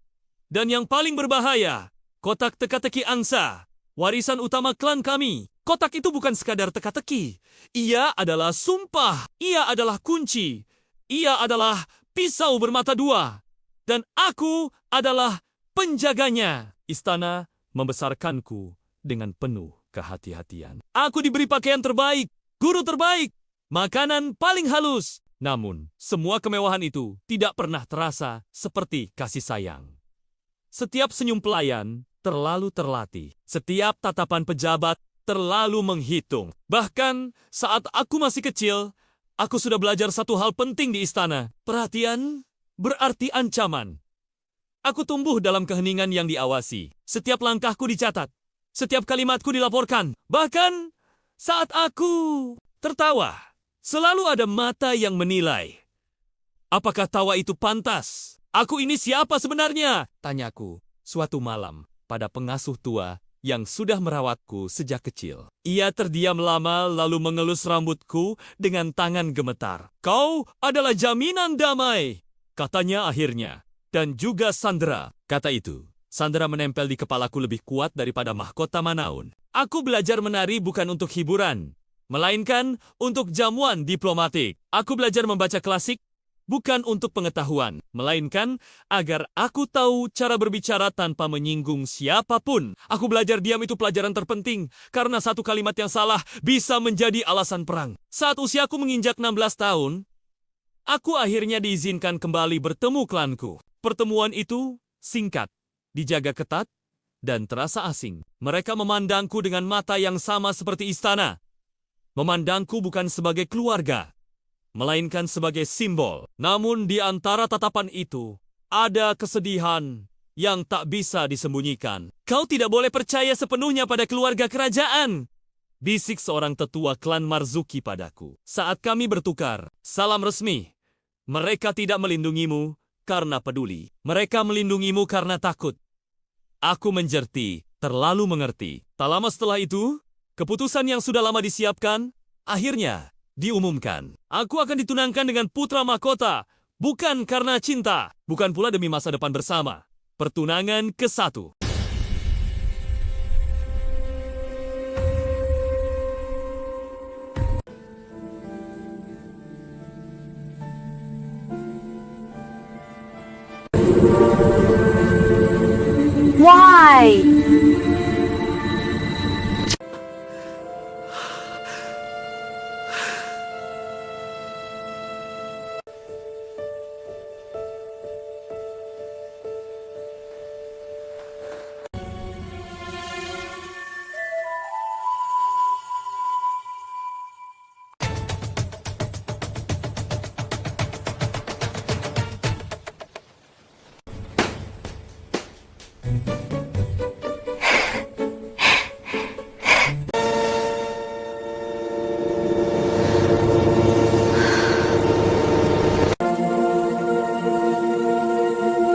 dan yang paling berbahaya, kotak teka-teki angsa, warisan utama klan kami. Kotak itu bukan sekadar teka-teki. Ia adalah sumpah. Ia adalah kunci. Ia adalah pisau bermata dua. Dan aku adalah penjaganya. Istana membesarkanku dengan penuh kehati-hatian. Aku diberi pakaian terbaik, guru terbaik, makanan paling halus. Namun, semua kemewahan itu tidak pernah terasa seperti kasih sayang. Setiap senyum pelayan terlalu terlatih. Setiap tatapan pejabat terlalu menghitung. Bahkan saat aku masih kecil, aku sudah belajar satu hal penting di istana. Perhatian berarti ancaman. Aku tumbuh dalam keheningan yang diawasi. Setiap langkahku dicatat. Setiap kalimatku dilaporkan. Bahkan saat aku tertawa, selalu ada mata yang menilai. Apakah tawa itu pantas? Aku ini siapa sebenarnya? Tanyaku suatu malam pada pengasuh tua yang sudah merawatku sejak kecil. Ia terdiam lama lalu mengelus rambutku dengan tangan gemetar. Kau adalah jaminan damai, katanya akhirnya. Dan juga Sandra, kata itu. Sandra menempel di kepalaku lebih kuat daripada mahkota Manaun. Aku belajar menari bukan untuk hiburan, melainkan untuk jamuan diplomatik. Aku belajar membaca klasik bukan untuk pengetahuan, melainkan agar aku tahu cara berbicara tanpa menyinggung siapapun. Aku belajar diam itu pelajaran terpenting, karena satu kalimat yang salah bisa menjadi alasan perang. Saat usiaku menginjak 16 tahun, aku akhirnya diizinkan kembali bertemu klanku. Pertemuan itu singkat, dijaga ketat, dan terasa asing. Mereka memandangku dengan mata yang sama seperti istana. Memandangku bukan sebagai keluarga, melainkan sebagai simbol. Namun di antara tatapan itu, ada kesedihan yang tak bisa disembunyikan. Kau tidak boleh percaya sepenuhnya pada keluarga kerajaan, bisik seorang tetua klan Marzuki padaku. Saat kami bertukar salam resmi, mereka tidak melindungimu karena peduli. Mereka melindungimu karena takut. Aku menjerti, terlalu mengerti. Tak lama setelah itu, keputusan yang sudah lama disiapkan, akhirnya diumumkan. Aku akan ditunangkan dengan putra mahkota, bukan karena cinta, bukan pula demi masa depan bersama. Pertunangan ke-1. Why?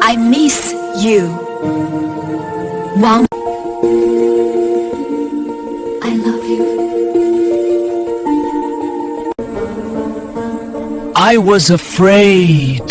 I miss you. Wang. I love you. I was afraid.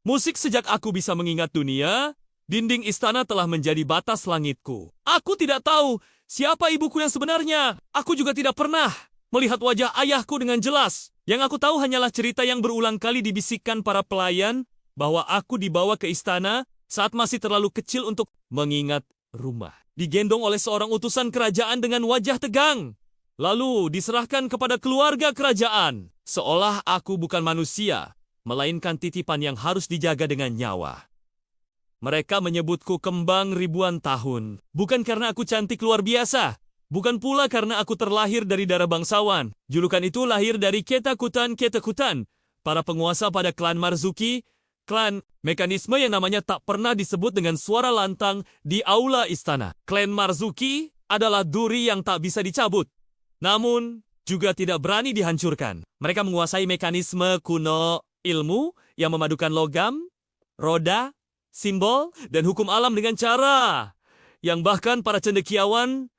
Musik sejak aku bisa mengingat dunia, dinding istana telah menjadi batas langitku. Aku tidak tahu siapa ibuku yang sebenarnya. Aku juga tidak pernah melihat wajah ayahku dengan jelas. Yang aku tahu hanyalah cerita yang berulang kali dibisikkan para pelayan bahwa aku dibawa ke istana saat masih terlalu kecil untuk mengingat rumah. Digendong oleh seorang utusan kerajaan dengan wajah tegang. Lalu diserahkan kepada keluarga kerajaan. Seolah aku bukan manusia, melainkan titipan yang harus dijaga dengan nyawa. Mereka menyebutku kembang ribuan tahun. Bukan karena aku cantik luar biasa. Bukan pula karena aku terlahir dari darah bangsawan. Julukan itu lahir dari ketakutan, para penguasa pada klan Marzuki. Klan, mekanisme yang namanya tak pernah disebut dengan suara lantang di aula istana. Klan Marzuki adalah duri yang tak bisa dicabut. Namun, juga tidak berani dihancurkan. Mereka menguasai mekanisme kuno ilmu yang memadukan logam, roda, simbol, dan hukum alam dengan cara yang bahkan para cendekiawan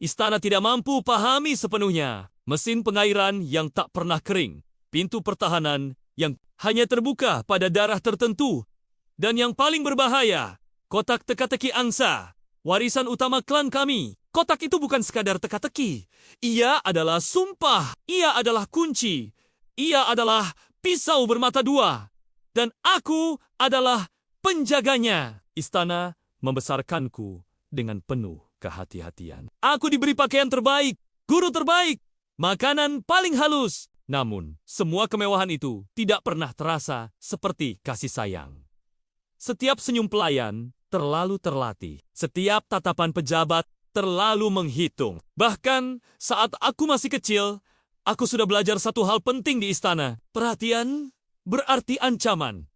istana tidak mampu pahami sepenuhnya. Mesin pengairan yang tak pernah kering, pintu pertahanan yang hanya terbuka pada daerah tertentu, dan yang paling berbahaya, kotak teka-teki angsa, warisan utama klan kami. Kotak itu bukan sekadar teka-teki. Ia adalah sumpah, ia adalah kunci, ia adalah pisau bermata dua, dan aku adalah penjaganya. Istana membesarkanku dengan penuh kehati-hatian. Aku diberi pakaian terbaik, guru terbaik, makanan paling halus. Namun, semua kemewahan itu tidak pernah terasa seperti kasih sayang. Setiap senyum pelayan terlalu terlatih. Setiap tatapan pejabat terlalu menghitung. Bahkan saat aku masih kecil, aku sudah belajar satu hal penting di istana. Perhatian berarti ancaman.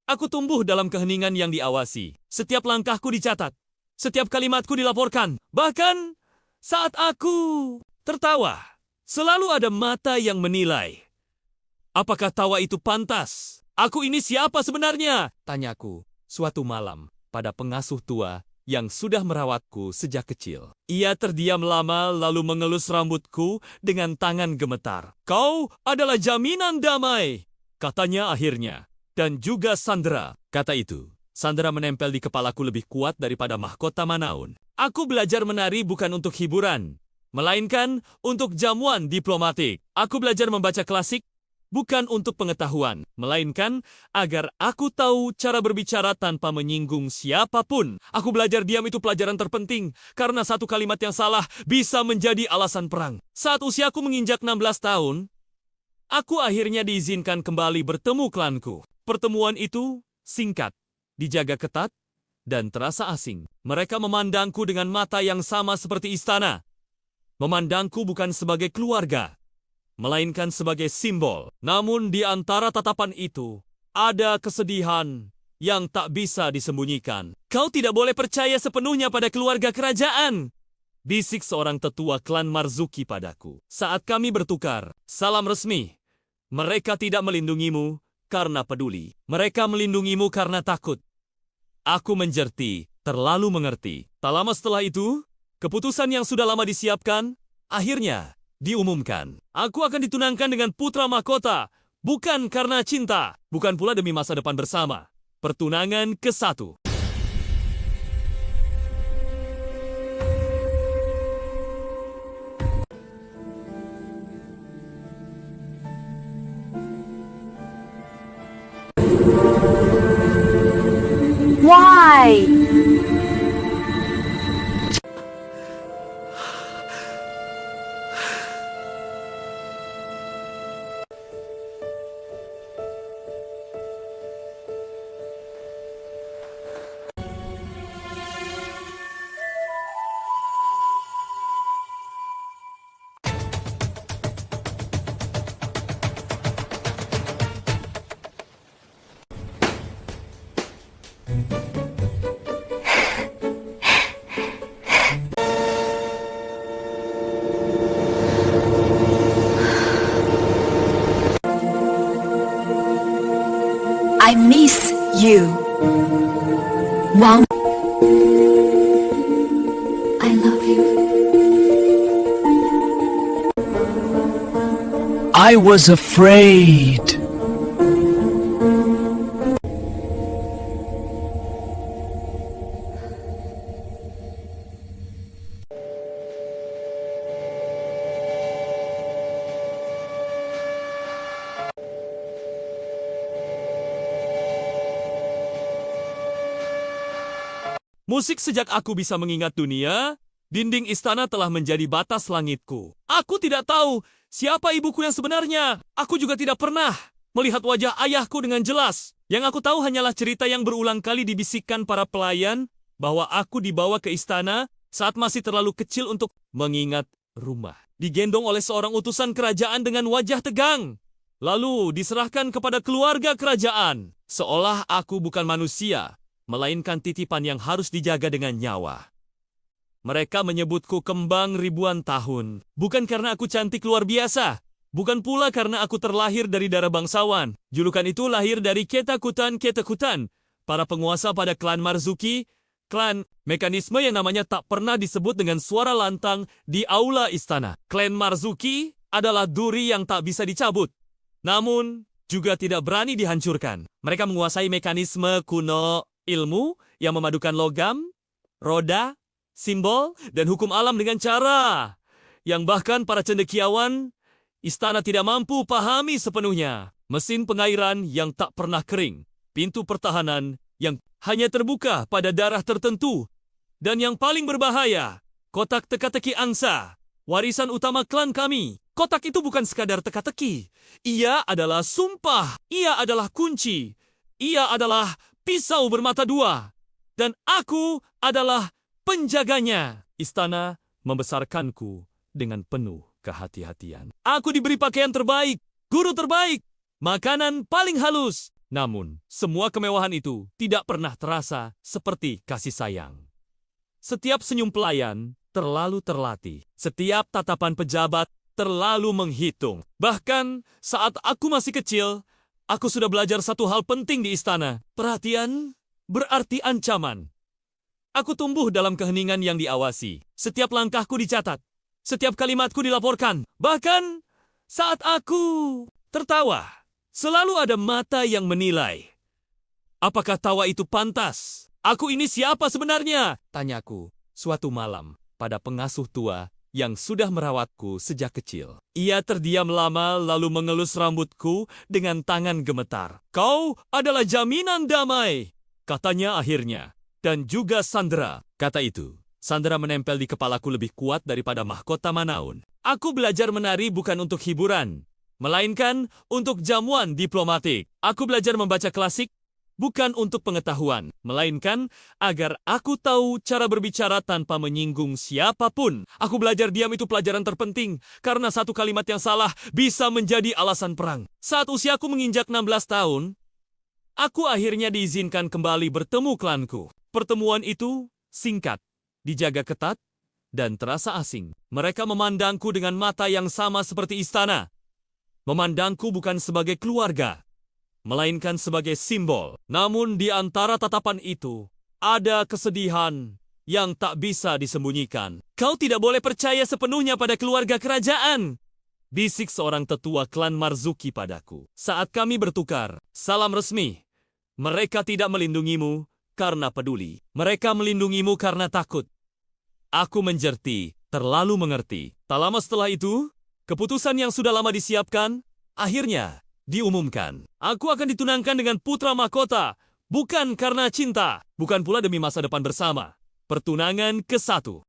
Aku tumbuh dalam keheningan yang diawasi. Setiap langkahku dicatat. Setiap kalimatku dilaporkan. Bahkan saat aku tertawa, selalu ada mata yang menilai. Apakah tawa itu pantas? Aku ini siapa sebenarnya? Tanyaku suatu malam pada pengasuh tua yang sudah merawatku sejak kecil. Ia terdiam lama lalu mengelus rambutku dengan tangan gemetar. Kau adalah jaminan damai, katanya akhirnya. Dan juga sandera, kata itu. Sandera menempel di kepalaku lebih kuat daripada mahkota Manaun. Aku belajar menari bukan untuk hiburan, melainkan untuk jamuan diplomatik. Aku belajar membaca klasik bukan untuk pengetahuan, melainkan agar aku tahu cara berbicara tanpa menyinggung siapapun. Aku belajar diam itu pelajaran terpenting, karena satu kalimat yang salah bisa menjadi alasan perang. Saat usiaku menginjak 16 tahun, aku akhirnya diizinkan kembali bertemu klanku. Pertemuan itu singkat, dijaga ketat, dan terasa asing. Mereka memandangku dengan mata yang sama seperti istana. Memandangku bukan sebagai keluarga, melainkan sebagai simbol. Namun di antara tatapan itu, ada kesedihan yang tak bisa disembunyikan. Kau tidak boleh percaya sepenuhnya pada keluarga kerajaan, bisik seorang tetua klan Marzuki padaku. Saat kami bertukar salam resmi, mereka tidak melindungimu karena peduli. Mereka melindungimu karena takut. Aku menjerti, terlalu mengerti. Tak lama setelah itu, keputusan yang sudah lama disiapkan, akhirnya diumumkan. Aku akan ditunangkan dengan putra mahkota, bukan karena cinta, bukan pula demi masa depan bersama. Pertunangan ke-1. Why? I miss you. Wow. I love you. I was afraid. Musik sejak aku bisa mengingat dunia, dinding istana telah menjadi batas langitku. Aku tidak tahu siapa ibuku yang sebenarnya. Aku juga tidak pernah melihat wajah ayahku dengan jelas. Yang aku tahu hanyalah cerita yang berulang kali dibisikkan para pelayan bahwa aku dibawa ke istana saat masih terlalu kecil untuk mengingat rumah. Digendong oleh seorang utusan kerajaan dengan wajah tegang. Lalu diserahkan kepada keluarga kerajaan. Seolah aku bukan manusia, melainkan titipan yang harus dijaga dengan nyawa. Mereka menyebutku kembang ribuan tahun. Bukan karena aku cantik luar biasa. Bukan pula karena aku terlahir dari darah bangsawan. Julukan itu lahir dari ketakutan, para penguasa pada klan Marzuki. Klan, mekanisme yang namanya tak pernah disebut dengan suara lantang di aula istana. Klan Marzuki adalah duri yang tak bisa dicabut. Namun, juga tidak berani dihancurkan. Mereka menguasai mekanisme kuno ilmu yang memadukan logam, roda, simbol, dan hukum alam dengan cara yang bahkan para cendekiawan istana tidak mampu pahami sepenuhnya. Mesin pengairan yang tak pernah kering, pintu pertahanan yang hanya terbuka pada daerah tertentu, dan yang paling berbahaya, kotak teka-teki angsa, warisan utama klan kami. Kotak itu bukan sekadar teka-teki. Ia adalah sumpah. Ia adalah kunci. Ia adalah pisau bermata dua. Dan aku adalah penjaganya. Istana membesarkanku dengan penuh kehati-hatian. Aku diberi pakaian terbaik, guru terbaik, makanan paling halus. Namun, semua kemewahan itu tidak pernah terasa seperti kasih sayang. Setiap senyum pelayan terlalu terlatih. Setiap tatapan pejabat terlalu menghitung. Bahkan saat aku masih kecil, aku sudah belajar satu hal penting di istana. Perhatian berarti ancaman. Aku tumbuh dalam keheningan yang diawasi. Setiap langkahku dicatat. Setiap kalimatku dilaporkan. Bahkan saat aku tertawa, selalu ada mata yang menilai. Apakah tawa itu pantas? Aku ini siapa sebenarnya? Tanyaku suatu malam pada pengasuh tua yang sudah merawatku sejak kecil. Ia terdiam lama lalu mengelus rambutku dengan tangan gemetar. Kau adalah jaminan damai, katanya akhirnya. Dan juga Sandra, kata itu. Sandra menempel di kepalaku lebih kuat daripada mahkota Manaun. Aku belajar menari bukan untuk hiburan, melainkan untuk jamuan diplomatik. Aku belajar membaca klasik bukan untuk pengetahuan, melainkan agar aku tahu cara berbicara tanpa menyinggung siapapun. Aku belajar diam itu pelajaran terpenting, karena satu kalimat yang salah bisa menjadi alasan perang. Saat usiaku menginjak 16 tahun, aku akhirnya diizinkan kembali bertemu klanku. Pertemuan itu singkat, dijaga ketat, dan terasa asing. Mereka memandangku dengan mata yang sama seperti istana. Memandangku bukan sebagai keluarga, melainkan sebagai simbol. Namun di antara tatapan itu, ada kesedihan yang tak bisa disembunyikan. Kau tidak boleh percaya sepenuhnya pada keluarga kerajaan, bisik seorang tetua klan Marzuki padaku. Saat kami bertukar salam resmi, mereka tidak melindungimu karena peduli. Mereka melindungimu karena takut. Aku menjerti, terlalu mengerti. Tak lama setelah itu, keputusan yang sudah lama disiapkan, akhirnya diumumkan. Aku akan ditunangkan dengan putra mahkota, bukan karena cinta, bukan pula demi masa depan bersama. Pertunangan ke-1.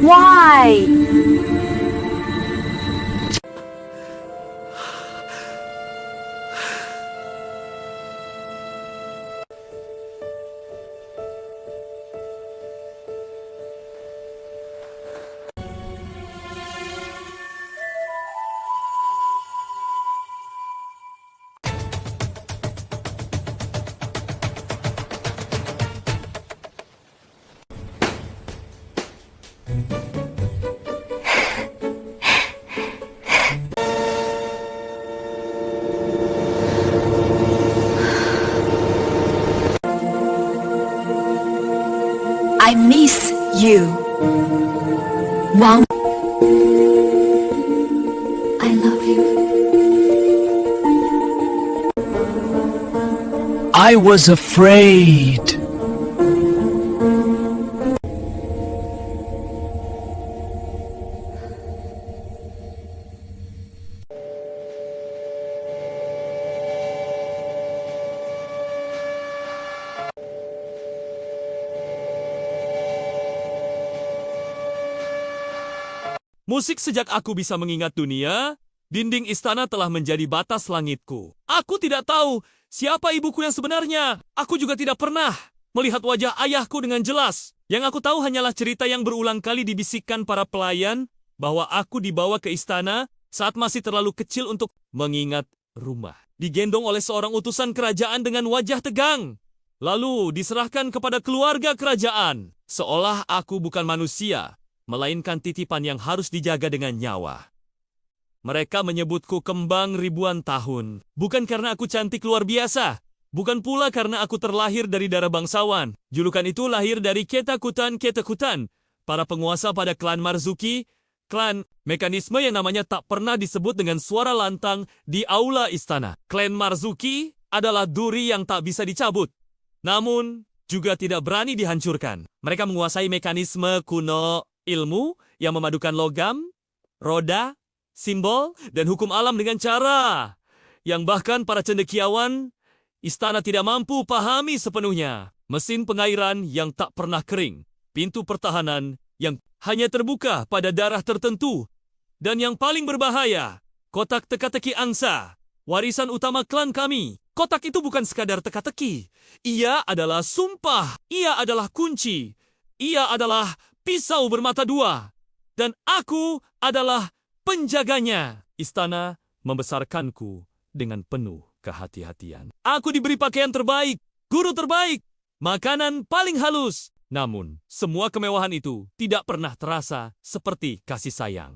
Why? I miss you. Wow. I love you. I was afraid. Musik sejak aku bisa mengingat dunia, dinding istana telah menjadi batas langitku. Aku tidak tahu siapa ibuku yang sebenarnya. Aku juga tidak pernah melihat wajah ayahku dengan jelas. Yang aku tahu hanyalah cerita yang berulang kali dibisikkan para pelayan bahwa aku dibawa ke istana saat masih terlalu kecil untuk mengingat rumah. Digendong oleh seorang utusan kerajaan dengan wajah tegang. Lalu diserahkan kepada keluarga kerajaan. Seolah aku bukan manusia, melainkan titipan yang harus dijaga dengan nyawa. Mereka menyebutku kembang ribuan tahun. Bukan karena aku cantik luar biasa. Bukan pula karena aku terlahir dari darah bangsawan. Julukan itu lahir dari ketakutan, para penguasa pada klan Marzuki, klan mekanisme yang namanya tak pernah disebut dengan suara lantang di aula istana. Klan Marzuki adalah duri yang tak bisa dicabut, namun juga tidak berani dihancurkan. Mereka menguasai mekanisme kuno ilmu yang memadukan logam, roda, simbol, dan hukum alam dengan cara yang bahkan para cendekiawan istana tidak mampu pahami sepenuhnya. Mesin pengairan yang tak pernah kering, pintu pertahanan yang hanya terbuka pada daerah tertentu, dan yang paling berbahaya, kotak teka-teki angsa, warisan utama klan kami. Kotak itu bukan sekadar teka-teki. Ia adalah sumpah. Ia adalah kunci. Ia adalah pisau bermata dua. Dan aku adalah penjaganya. Istana membesarkanku dengan penuh kehati-hatian. Aku diberi pakaian terbaik, guru terbaik, makanan paling halus. Namun, semua kemewahan itu tidak pernah terasa seperti kasih sayang.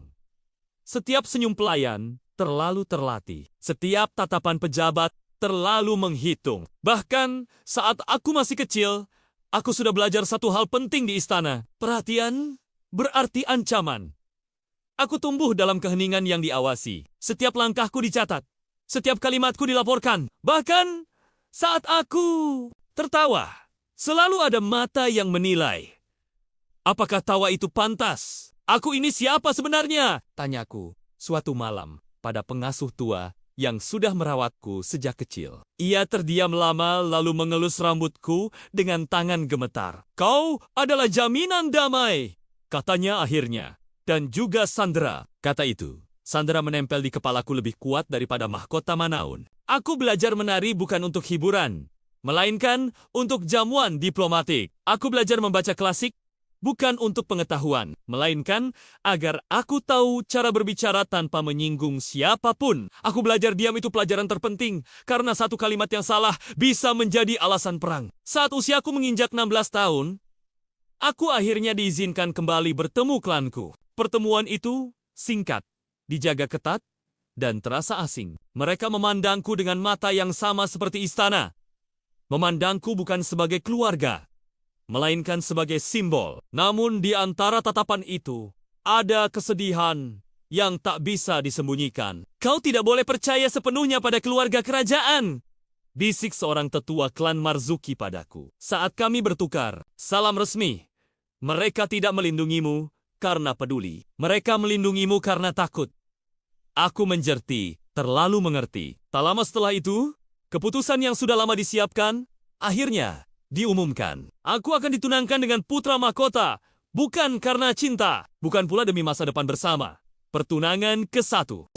Setiap senyum pelayan terlalu terlatih. Setiap tatapan pejabat terlalu menghitung. Bahkan saat aku masih kecil, aku sudah belajar satu hal penting di istana. Perhatian berarti ancaman. Aku tumbuh dalam keheningan yang diawasi. Setiap langkahku dicatat. Setiap kalimatku dilaporkan. Bahkan saat aku tertawa, selalu ada mata yang menilai. Apakah tawa itu pantas? Aku ini siapa sebenarnya? Tanyaku suatu malam pada pengasuh tua yang sudah merawatku sejak kecil. Ia terdiam lama lalu mengelus rambutku dengan tangan gemetar. Kau adalah jaminan damai, katanya akhirnya. Dan juga Sandra, kata itu. Sandra menempel di kepalaku lebih kuat daripada mahkota Manaun. Aku belajar menari bukan untuk hiburan, melainkan untuk jamuan diplomatik. Aku belajar membaca klasik bukan untuk pengetahuan, melainkan agar aku tahu cara berbicara tanpa menyinggung siapapun. Aku belajar diam itu pelajaran terpenting, karena satu kalimat yang salah bisa menjadi alasan perang. Saat usiaku menginjak 16 tahun, aku akhirnya diizinkan kembali bertemu klanku. Pertemuan itu singkat, dijaga ketat, dan terasa asing. Mereka memandangku dengan mata yang sama seperti istana. Memandangku bukan sebagai keluarga, melainkan sebagai simbol. Namun di antara tatapan itu, ada kesedihan yang tak bisa disembunyikan. Kau tidak boleh percaya sepenuhnya pada keluarga kerajaan, bisik seorang tetua klan Marzuki padaku. Saat kami bertukar salam resmi, mereka tidak melindungimu karena peduli. Mereka melindungimu karena takut. Aku menjerti, terlalu mengerti. Tak lama setelah itu, keputusan yang sudah lama disiapkan, akhirnya diumumkan. Aku akan ditunangkan dengan putra mahkota, bukan karena cinta, bukan pula demi masa depan bersama. Pertunangan ke-1.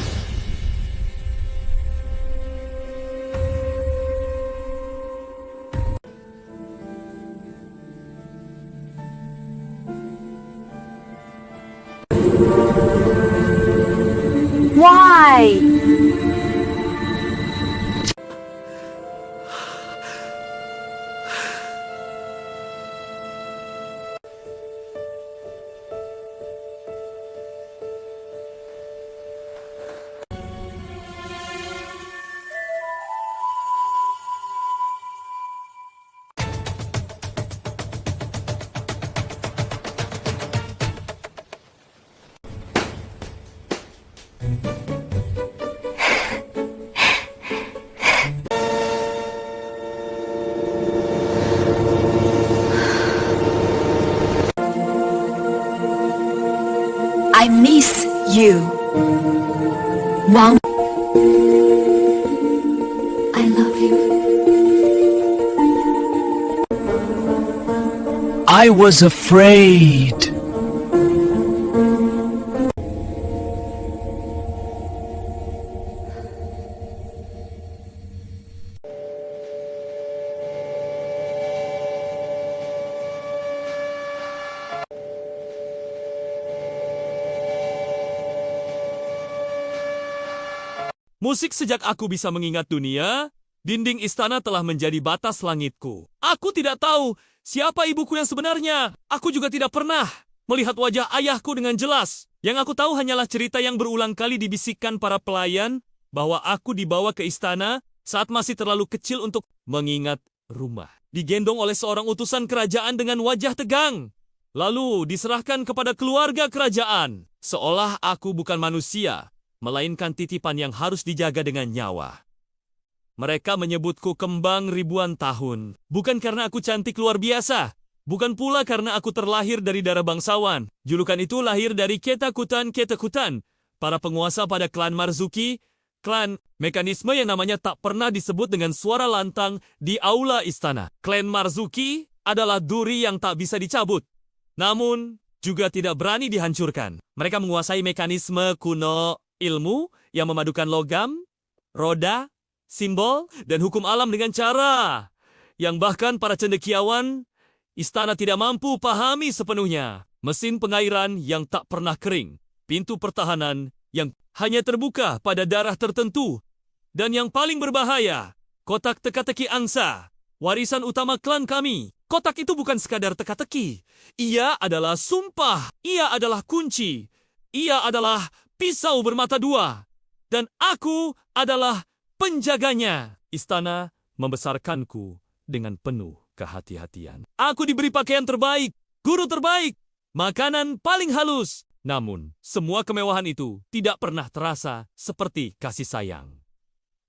Why? I miss you. Wang. I love you. I was afraid. Musik sejak aku bisa mengingat dunia, dinding istana telah menjadi batas langitku. Aku tidak tahu siapa ibuku yang sebenarnya. Aku juga tidak pernah melihat wajah ayahku dengan jelas. Yang aku tahu hanyalah cerita yang berulang kali dibisikkan para pelayan bahwa aku dibawa ke istana saat masih terlalu kecil untuk mengingat rumah. Digendong oleh seorang utusan kerajaan dengan wajah tegang. Lalu diserahkan kepada keluarga kerajaan. Seolah aku bukan manusia, melainkan titipan yang harus dijaga dengan nyawa. Mereka menyebutku kembang ribuan tahun. Bukan karena aku cantik luar biasa. Bukan pula karena aku terlahir dari darah bangsawan. Julukan itu lahir dari ketakutan, para penguasa pada klan Marzuki. Klan, mekanisme yang namanya tak pernah disebut dengan suara lantang di aula istana. Klan Marzuki adalah duri yang tak bisa dicabut. Namun, juga tidak berani dihancurkan. Mereka menguasai mekanisme kuno ilmu yang memadukan logam, roda, simbol, dan hukum alam dengan cara yang bahkan para cendekiawan istana tidak mampu pahami sepenuhnya. Mesin pengairan yang tak pernah kering, pintu pertahanan yang hanya terbuka pada daerah tertentu, dan yang paling berbahaya, kotak teka-teki angsa, warisan utama klan kami. Kotak itu bukan sekadar teka-teki. Ia adalah sumpah, ia adalah kunci, ia adalah pisau bermata dua, dan aku adalah penjaganya. Istana membesarkanku dengan penuh kehati-hatian. Aku diberi pakaian terbaik, guru terbaik, makanan paling halus. Namun, semua kemewahan itu tidak pernah terasa seperti kasih sayang.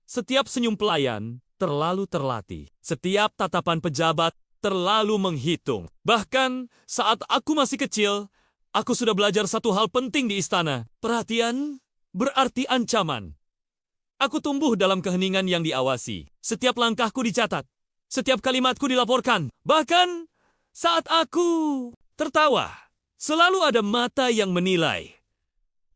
Setiap senyum pelayan terlalu terlatih. Setiap tatapan pejabat terlalu menghitung. Bahkan saat aku masih kecil, aku sudah belajar satu hal penting di istana. Perhatian berarti ancaman. Aku tumbuh dalam keheningan yang diawasi. Setiap langkahku dicatat. Setiap kalimatku dilaporkan. Bahkan saat aku tertawa, selalu ada mata yang menilai.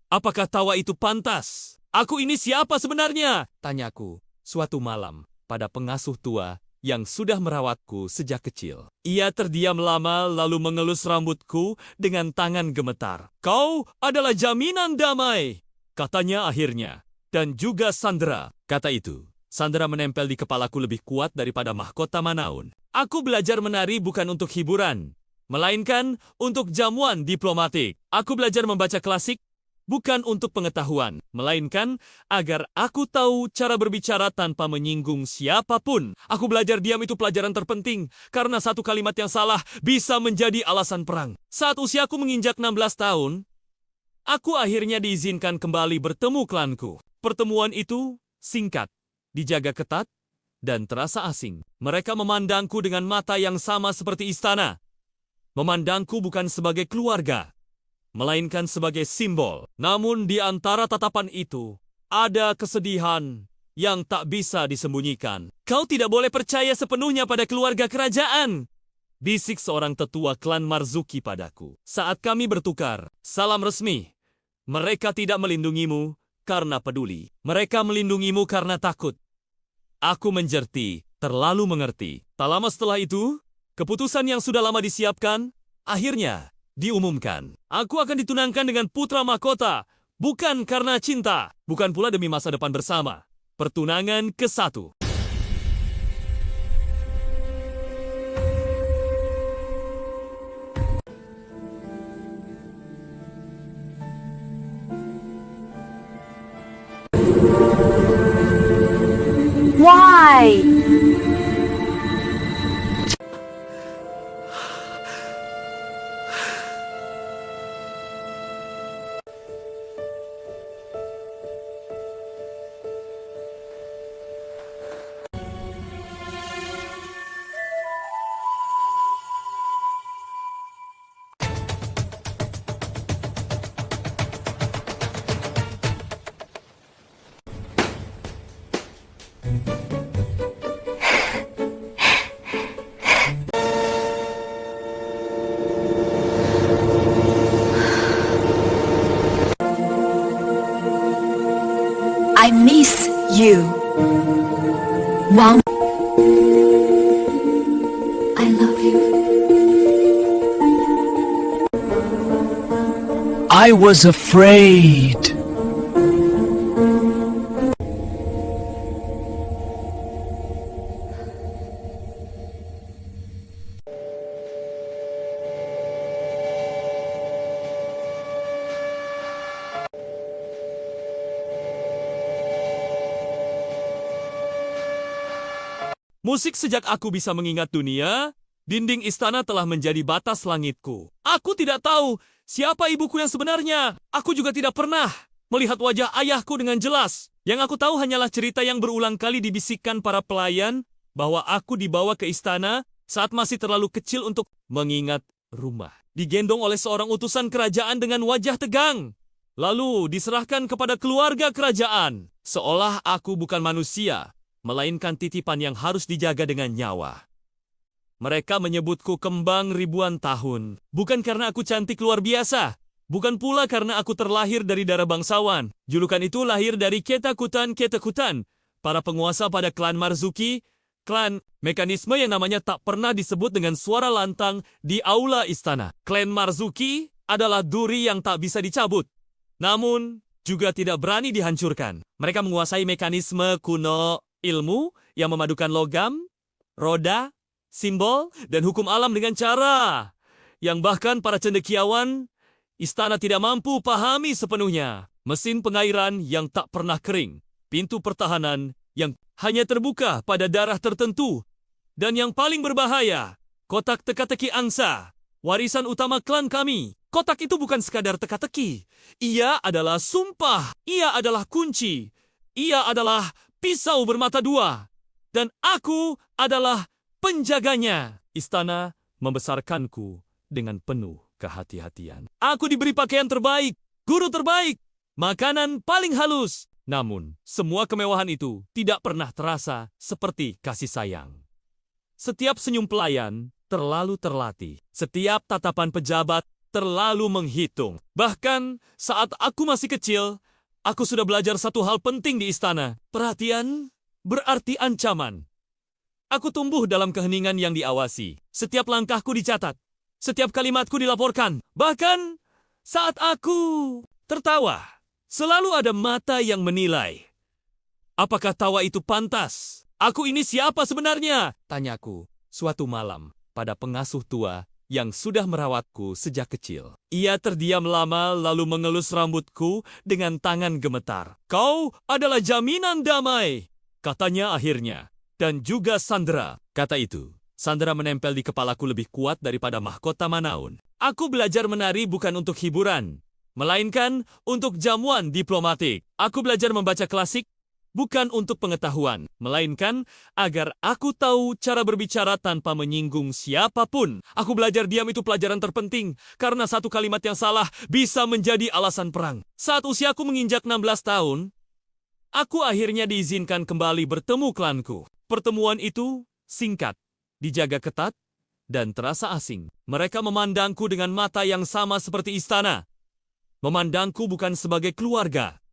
Apakah tawa itu pantas? Aku ini siapa sebenarnya? Tanyaku suatu malam pada pengasuh tua yang sudah merawatku sejak kecil. Ia terdiam lama lalu mengelus rambutku dengan tangan gemetar. Kau adalah jaminan damai, katanya akhirnya. Dan juga sandera, kata itu. Sandera menempel di kepalaku lebih kuat daripada mahkota Manaun. Aku belajar menari bukan untuk hiburan, melainkan untuk jamuan diplomatik. Aku belajar membaca klasik bukan untuk pengetahuan, melainkan agar aku tahu cara berbicara tanpa menyinggung siapapun. Aku belajar diam itu pelajaran terpenting, karena satu kalimat yang salah bisa menjadi alasan perang. Saat usiaku menginjak 16 tahun, aku akhirnya diizinkan kembali bertemu klanku. Pertemuan itu singkat, dijaga ketat, dan terasa asing. Mereka memandangku dengan mata yang sama seperti istana. Memandangku bukan sebagai keluarga, melainkan sebagai simbol. Namun di antara tatapan itu, ada kesedihan yang tak bisa disembunyikan. Kau tidak boleh percaya sepenuhnya pada keluarga kerajaan, bisik seorang tetua klan Marzuki padaku. Saat kami bertukar salam resmi, mereka tidak melindungimu karena peduli. Mereka melindungimu karena takut. Aku menjerti, terlalu mengerti. Tak lama setelah itu, keputusan yang sudah lama disiapkan, akhirnya diumumkan. Aku akan ditunangkan dengan putra mahkota, bukan karena cinta, bukan pula demi masa depan bersama. Pertunangan ke-1. Why? I miss you. Wow. I love you. I was afraid. Musik sejak aku bisa mengingat dunia, dinding istana telah menjadi batas langitku. Aku tidak tahu siapa ibuku yang sebenarnya. Aku juga tidak pernah melihat wajah ayahku dengan jelas. Yang aku tahu hanyalah cerita yang berulang kali dibisikkan para pelayan bahwa aku dibawa ke istana saat masih terlalu kecil untuk mengingat rumah. Digendong oleh seorang utusan kerajaan dengan wajah tegang. Lalu diserahkan kepada keluarga kerajaan. Seolah aku bukan manusia, melainkan titipan yang harus dijaga dengan nyawa. Mereka menyebutku kembang ribuan tahun. Bukan karena aku cantik luar biasa. Bukan pula karena aku terlahir dari darah bangsawan. Julukan itu lahir dari ketakutan, para penguasa pada klan Marzuki. Klan, mekanisme yang namanya tak pernah disebut dengan suara lantang di aula istana. Klan Marzuki adalah duri yang tak bisa dicabut. Namun, juga tidak berani dihancurkan. Mereka menguasai mekanisme kuno ilmu yang memadukan logam, roda, simbol, dan hukum alam dengan cara yang bahkan para cendekiawan istana tidak mampu pahami sepenuhnya. Mesin pengairan yang tak pernah kering, pintu pertahanan yang hanya terbuka pada daerah tertentu, dan yang paling berbahaya, kotak teka-teki angsa, warisan utama klan kami. Kotak itu bukan sekadar teka-teki. Ia adalah sumpah. Ia adalah kunci. Ia adalah pisau bermata dua. Dan aku adalah penjaganya. Istana membesarkanku dengan penuh kehati-hatian. Aku diberi pakaian terbaik, guru terbaik, makanan paling halus. Namun, semua kemewahan itu tidak pernah terasa seperti kasih sayang. Setiap senyum pelayan terlalu terlatih. Setiap tatapan pejabat terlalu menghitung. Bahkan saat aku masih kecil, aku sudah belajar satu hal penting di istana. Perhatian berarti ancaman. Aku tumbuh dalam keheningan yang diawasi. Setiap langkahku dicatat. Setiap kalimatku dilaporkan. Bahkan saat aku tertawa, selalu ada mata yang menilai. Apakah tawa itu pantas? Aku ini siapa sebenarnya? Tanyaku suatu malam pada pengasuh tua yang sudah merawatku sejak kecil. Ia terdiam lama lalu mengelus rambutku dengan tangan gemetar. Kau adalah jaminan damai, katanya akhirnya. Dan juga Sandra, kata itu. Sandra menempel di kepalaku lebih kuat daripada mahkota Manaun. Aku belajar menari bukan untuk hiburan, melainkan untuk jamuan diplomatik. Aku belajar membaca klasik bukan untuk pengetahuan, melainkan agar aku tahu cara berbicara tanpa menyinggung siapapun. Aku belajar diam itu pelajaran terpenting, karena satu kalimat yang salah bisa menjadi alasan perang. Saat usiaku menginjak 16 tahun, aku akhirnya diizinkan kembali bertemu klanku. Pertemuan itu singkat, dijaga ketat, dan terasa asing. Mereka memandangku dengan mata yang sama seperti istana. Memandangku bukan sebagai keluarga,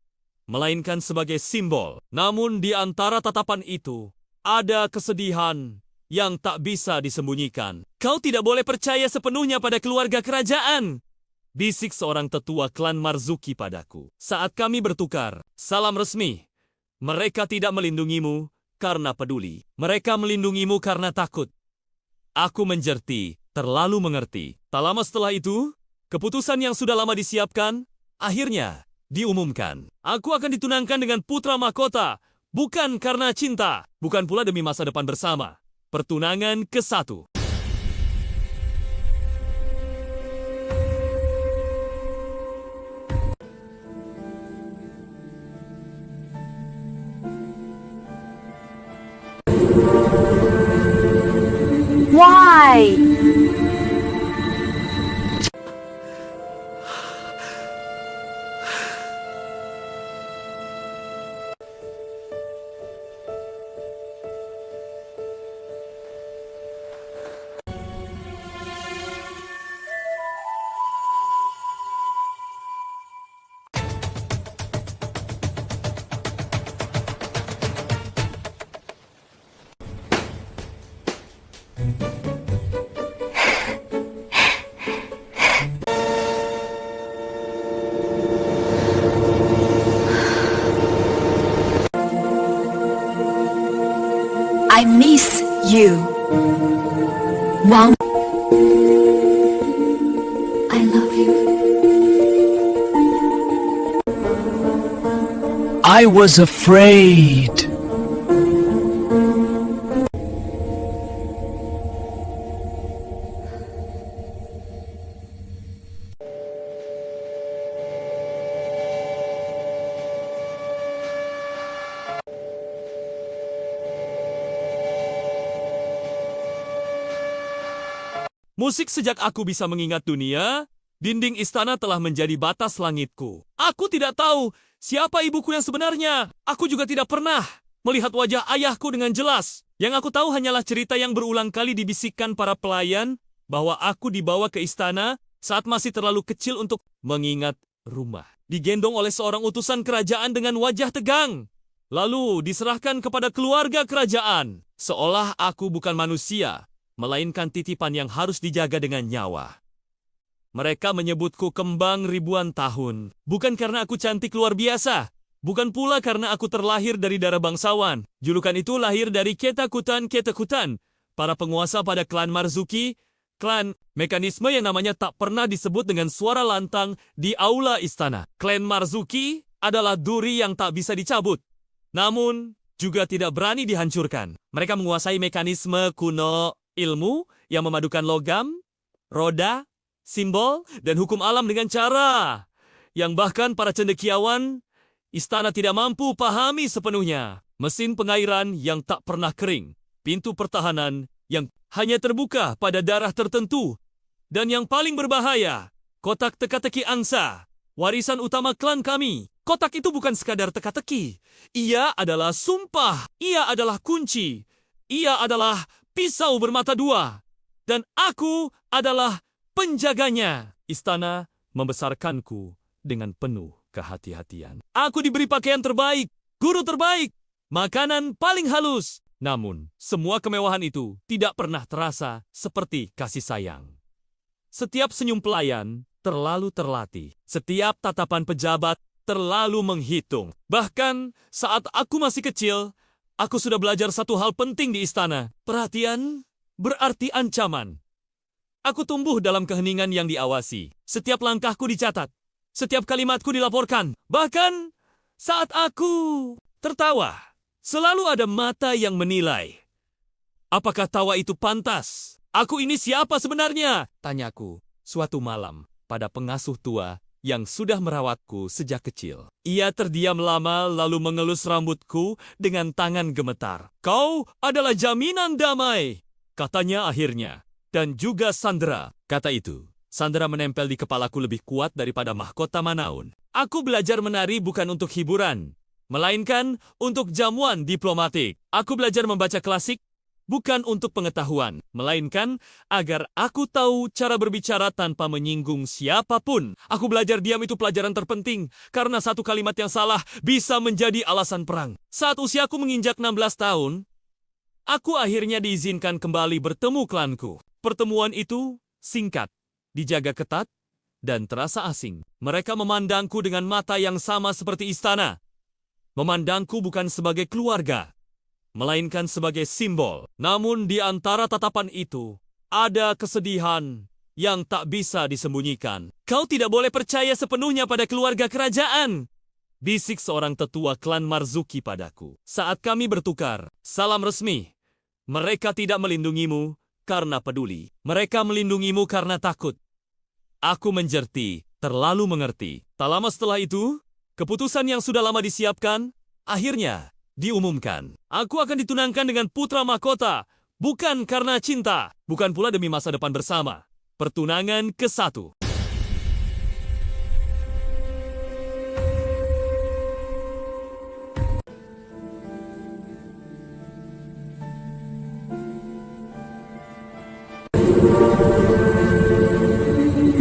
melainkan sebagai simbol. Namun di antara tatapan itu, ada kesedihan yang tak bisa disembunyikan. Kau tidak boleh percaya sepenuhnya pada keluarga kerajaan, bisik seorang tetua klan Marzuki padaku. Saat kami bertukar salam resmi, mereka tidak melindungimu karena peduli. Mereka melindungimu karena takut. Aku menjerti, terlalu mengerti. Tak lama setelah itu, keputusan yang sudah lama disiapkan, akhirnya diumumkan. Aku akan ditunangkan dengan putra mahkota, bukan karena cinta, bukan pula demi masa depan bersama. Pertunangan ke-1. Why? I miss you. Wow. I love you. I was afraid. Musik sejak aku bisa mengingat dunia, dinding istana telah menjadi batas langitku. Aku tidak tahu siapa ibuku yang sebenarnya. Aku juga tidak pernah melihat wajah ayahku dengan jelas. Yang aku tahu hanyalah cerita yang berulang kali dibisikkan para pelayan bahwa aku dibawa ke istana saat masih terlalu kecil untuk mengingat rumah. Digendong oleh seorang utusan kerajaan dengan wajah tegang. Lalu diserahkan kepada keluarga kerajaan. Seolah aku bukan manusia, melainkan titipan yang harus dijaga dengan nyawa. Mereka menyebutku kembang ribuan tahun. Bukan karena aku cantik luar biasa. Bukan pula karena aku terlahir dari darah bangsawan. Julukan itu lahir dari ketakutan, para penguasa pada klan Marzuki, klan mekanisme yang namanya tak pernah disebut dengan suara lantang di aula istana. Klan Marzuki adalah duri yang tak bisa dicabut, namun juga tidak berani dihancurkan. Mereka menguasai mekanisme kuno ilmu yang memadukan logam, roda, simbol, dan hukum alam dengan cara yang bahkan para cendekiawan istana tidak mampu pahami sepenuhnya. Mesin pengairan yang tak pernah kering, pintu pertahanan yang hanya terbuka pada daerah tertentu, dan yang paling berbahaya, kotak teka-teki angsa, warisan utama klan kami. Kotak itu bukan sekadar teka-teki. Ia adalah sumpah. Ia adalah kunci. Ia adalah pisau bermata dua. Dan aku adalah penjaganya. Istana membesarkanku dengan penuh kehati-hatian. Aku diberi pakaian terbaik, guru terbaik, makanan paling halus. Namun, semua kemewahan itu tidak pernah terasa seperti kasih sayang. Setiap senyum pelayan terlalu terlatih. Setiap tatapan pejabat terlalu menghitung. Bahkan saat aku masih kecil, aku sudah belajar satu hal penting di istana. Perhatian berarti ancaman. Aku tumbuh dalam keheningan yang diawasi. Setiap langkahku dicatat. Setiap kalimatku dilaporkan. Bahkan saat aku tertawa, selalu ada mata yang menilai. Apakah tawa itu pantas? Aku ini siapa sebenarnya? Tanyaku suatu malam pada pengasuh tua yang sudah merawatku sejak kecil. Ia terdiam lama lalu mengelus rambutku dengan tangan gemetar. Kau adalah jaminan damai, katanya akhirnya. Dan juga Sandra, kata itu. Sandra menempel di kepalaku lebih kuat daripada mahkota Manaun. Aku belajar menari bukan untuk hiburan, melainkan untuk jamuan diplomatik. Aku belajar membaca klasik bukan untuk pengetahuan, melainkan agar aku tahu cara berbicara tanpa menyinggung siapapun. Aku belajar diam itu pelajaran terpenting, karena satu kalimat yang salah bisa menjadi alasan perang. Saat usiaku menginjak 16 tahun, aku akhirnya diizinkan kembali bertemu klanku. Pertemuan itu singkat, dijaga ketat, dan terasa asing. Mereka memandangku dengan mata yang sama seperti istana. Memandangku bukan sebagai keluarga, melainkan sebagai simbol. Namun di antara tatapan itu, ada kesedihan yang tak bisa disembunyikan. Kau tidak boleh percaya sepenuhnya pada keluarga kerajaan, bisik seorang tetua klan Marzuki padaku. Saat kami bertukar salam resmi, mereka tidak melindungimu karena peduli. Mereka melindungimu karena takut. Aku menjerti, terlalu mengerti. Tak lama setelah itu, keputusan yang sudah lama disiapkan, akhirnya diumumkan. Aku akan ditunangkan dengan putra mahkota, bukan karena cinta, bukan pula demi masa depan bersama. Pertunangan ke-1.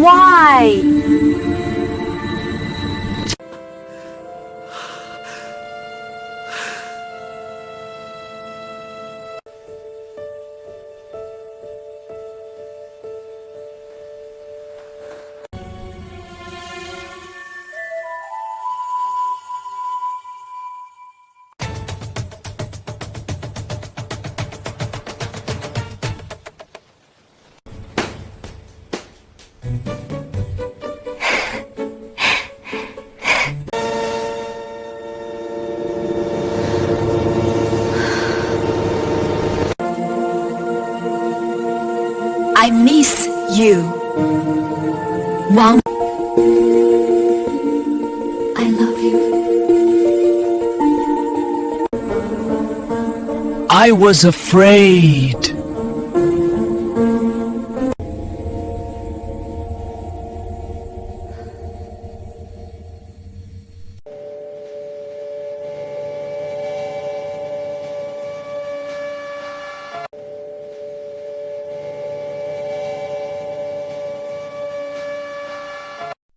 Why? I miss you. Wang. I love you. I was afraid.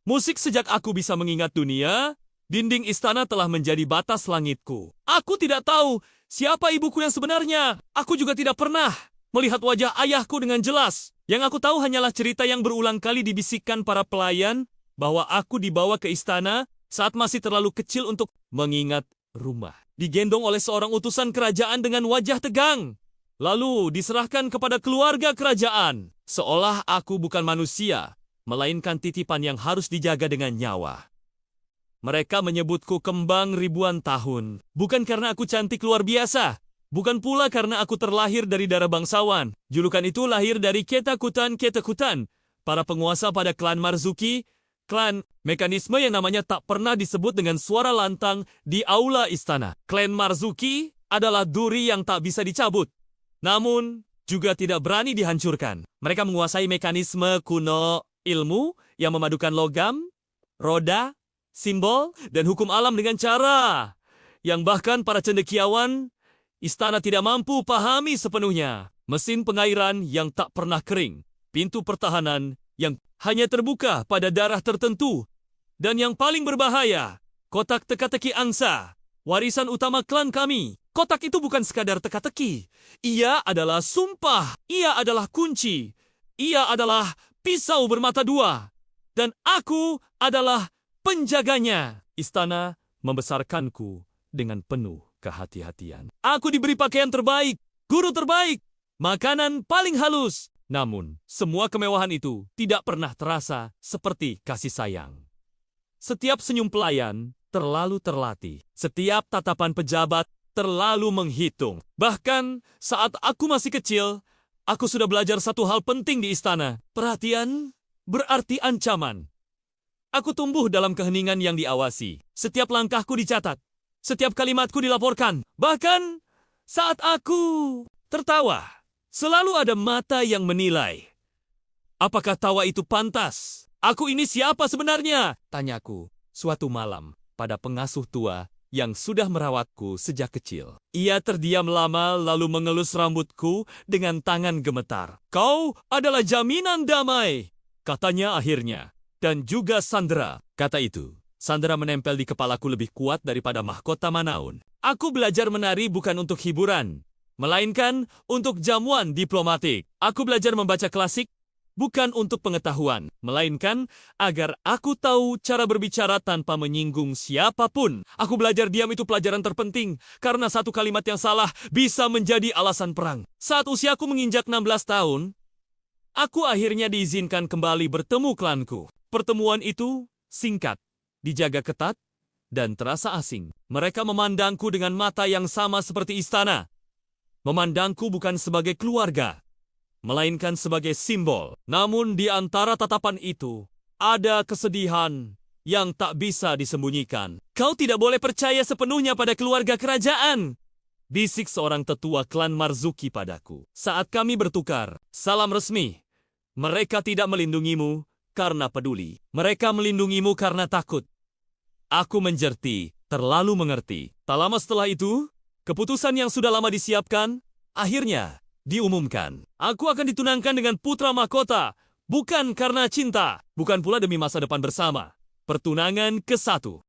Musik sejak aku bisa mengingat dunia, dinding istana telah menjadi batas langitku. Aku tidak tahu siapa ibuku yang sebenarnya. Aku juga tidak pernah melihat wajah ayahku dengan jelas. Yang aku tahu hanyalah cerita yang berulang kali dibisikkan para pelayan bahwa aku dibawa ke istana saat masih terlalu kecil untuk mengingat rumah. Digendong oleh seorang utusan kerajaan dengan wajah tegang. Lalu diserahkan kepada keluarga kerajaan. Seolah aku bukan manusia, melainkan titipan yang harus dijaga dengan nyawa. Mereka menyebutku kembang ribuan tahun. Bukan karena aku cantik luar biasa. Bukan pula karena aku terlahir dari darah bangsawan. Julukan itu lahir dari ketakutan, para penguasa pada klan Marzuki. Klan, mekanisme yang namanya tak pernah disebut dengan suara lantang di aula istana. Klan Marzuki adalah duri yang tak bisa dicabut. Namun, juga tidak berani dihancurkan. Mereka menguasai mekanisme kuno ilmu yang memadukan logam, roda, simbol, dan hukum alam dengan cara yang bahkan para cendekiawan istana tidak mampu pahami sepenuhnya. Mesin pengairan yang tak pernah kering, pintu pertahanan yang hanya terbuka pada daerah tertentu, dan yang paling berbahaya, kotak teka-teki angsa, warisan utama klan kami. Kotak itu bukan sekadar teka-teki. Ia adalah sumpah. Ia adalah kunci. Ia adalah pisau bermata dua. Dan aku adalah penjaganya. Istana membesarkanku dengan penuh kehati-hatian. Aku diberi pakaian terbaik, guru terbaik, makanan paling halus. Namun, semua kemewahan itu tidak pernah terasa seperti kasih sayang. Setiap senyum pelayan terlalu terlatih. Setiap tatapan pejabat terlalu menghitung. Bahkan saat aku masih kecil, aku sudah belajar satu hal penting di istana. Perhatian berarti ancaman. Aku tumbuh dalam keheningan yang diawasi. Setiap langkahku dicatat. Setiap kalimatku dilaporkan. Bahkan saat aku tertawa, selalu ada mata yang menilai. Apakah tawa itu pantas? Aku ini siapa sebenarnya? Tanyaku suatu malam pada pengasuh tua yang sudah merawatku sejak kecil. Ia terdiam lama lalu mengelus rambutku dengan tangan gemetar. Kau adalah jaminan damai, katanya akhirnya. Dan juga sandera, kata itu. Sandera menempel di kepalaku lebih kuat daripada mahkota Manaun. Aku belajar menari bukan untuk hiburan, melainkan untuk jamuan diplomatik. Aku belajar membaca klasik bukan untuk pengetahuan, melainkan agar aku tahu cara berbicara tanpa menyinggung siapapun. Aku belajar diam itu pelajaran terpenting, karena satu kalimat yang salah bisa menjadi alasan perang. Saat usiaku menginjak 16 tahun, aku akhirnya diizinkan kembali bertemu klanku. Pertemuan itu singkat, dijaga ketat, dan terasa asing. Mereka memandangku dengan mata yang sama seperti istana. Memandangku bukan sebagai keluarga, melainkan sebagai simbol. Namun di antara tatapan itu, ada kesedihan yang tak bisa disembunyikan. Kau tidak boleh percaya sepenuhnya pada keluarga kerajaan, bisik seorang tetua klan Marzuki padaku. Saat kami bertukar salam resmi, mereka tidak melindungimu karena peduli. Mereka melindungimu karena takut. Aku menjerti, terlalu mengerti. Tak lama setelah itu, keputusan yang sudah lama disiapkan, akhirnya diumumkan. Aku akan ditunangkan dengan putra mahkota, bukan karena cinta, bukan pula demi masa depan bersama. Pertunangan ke-1.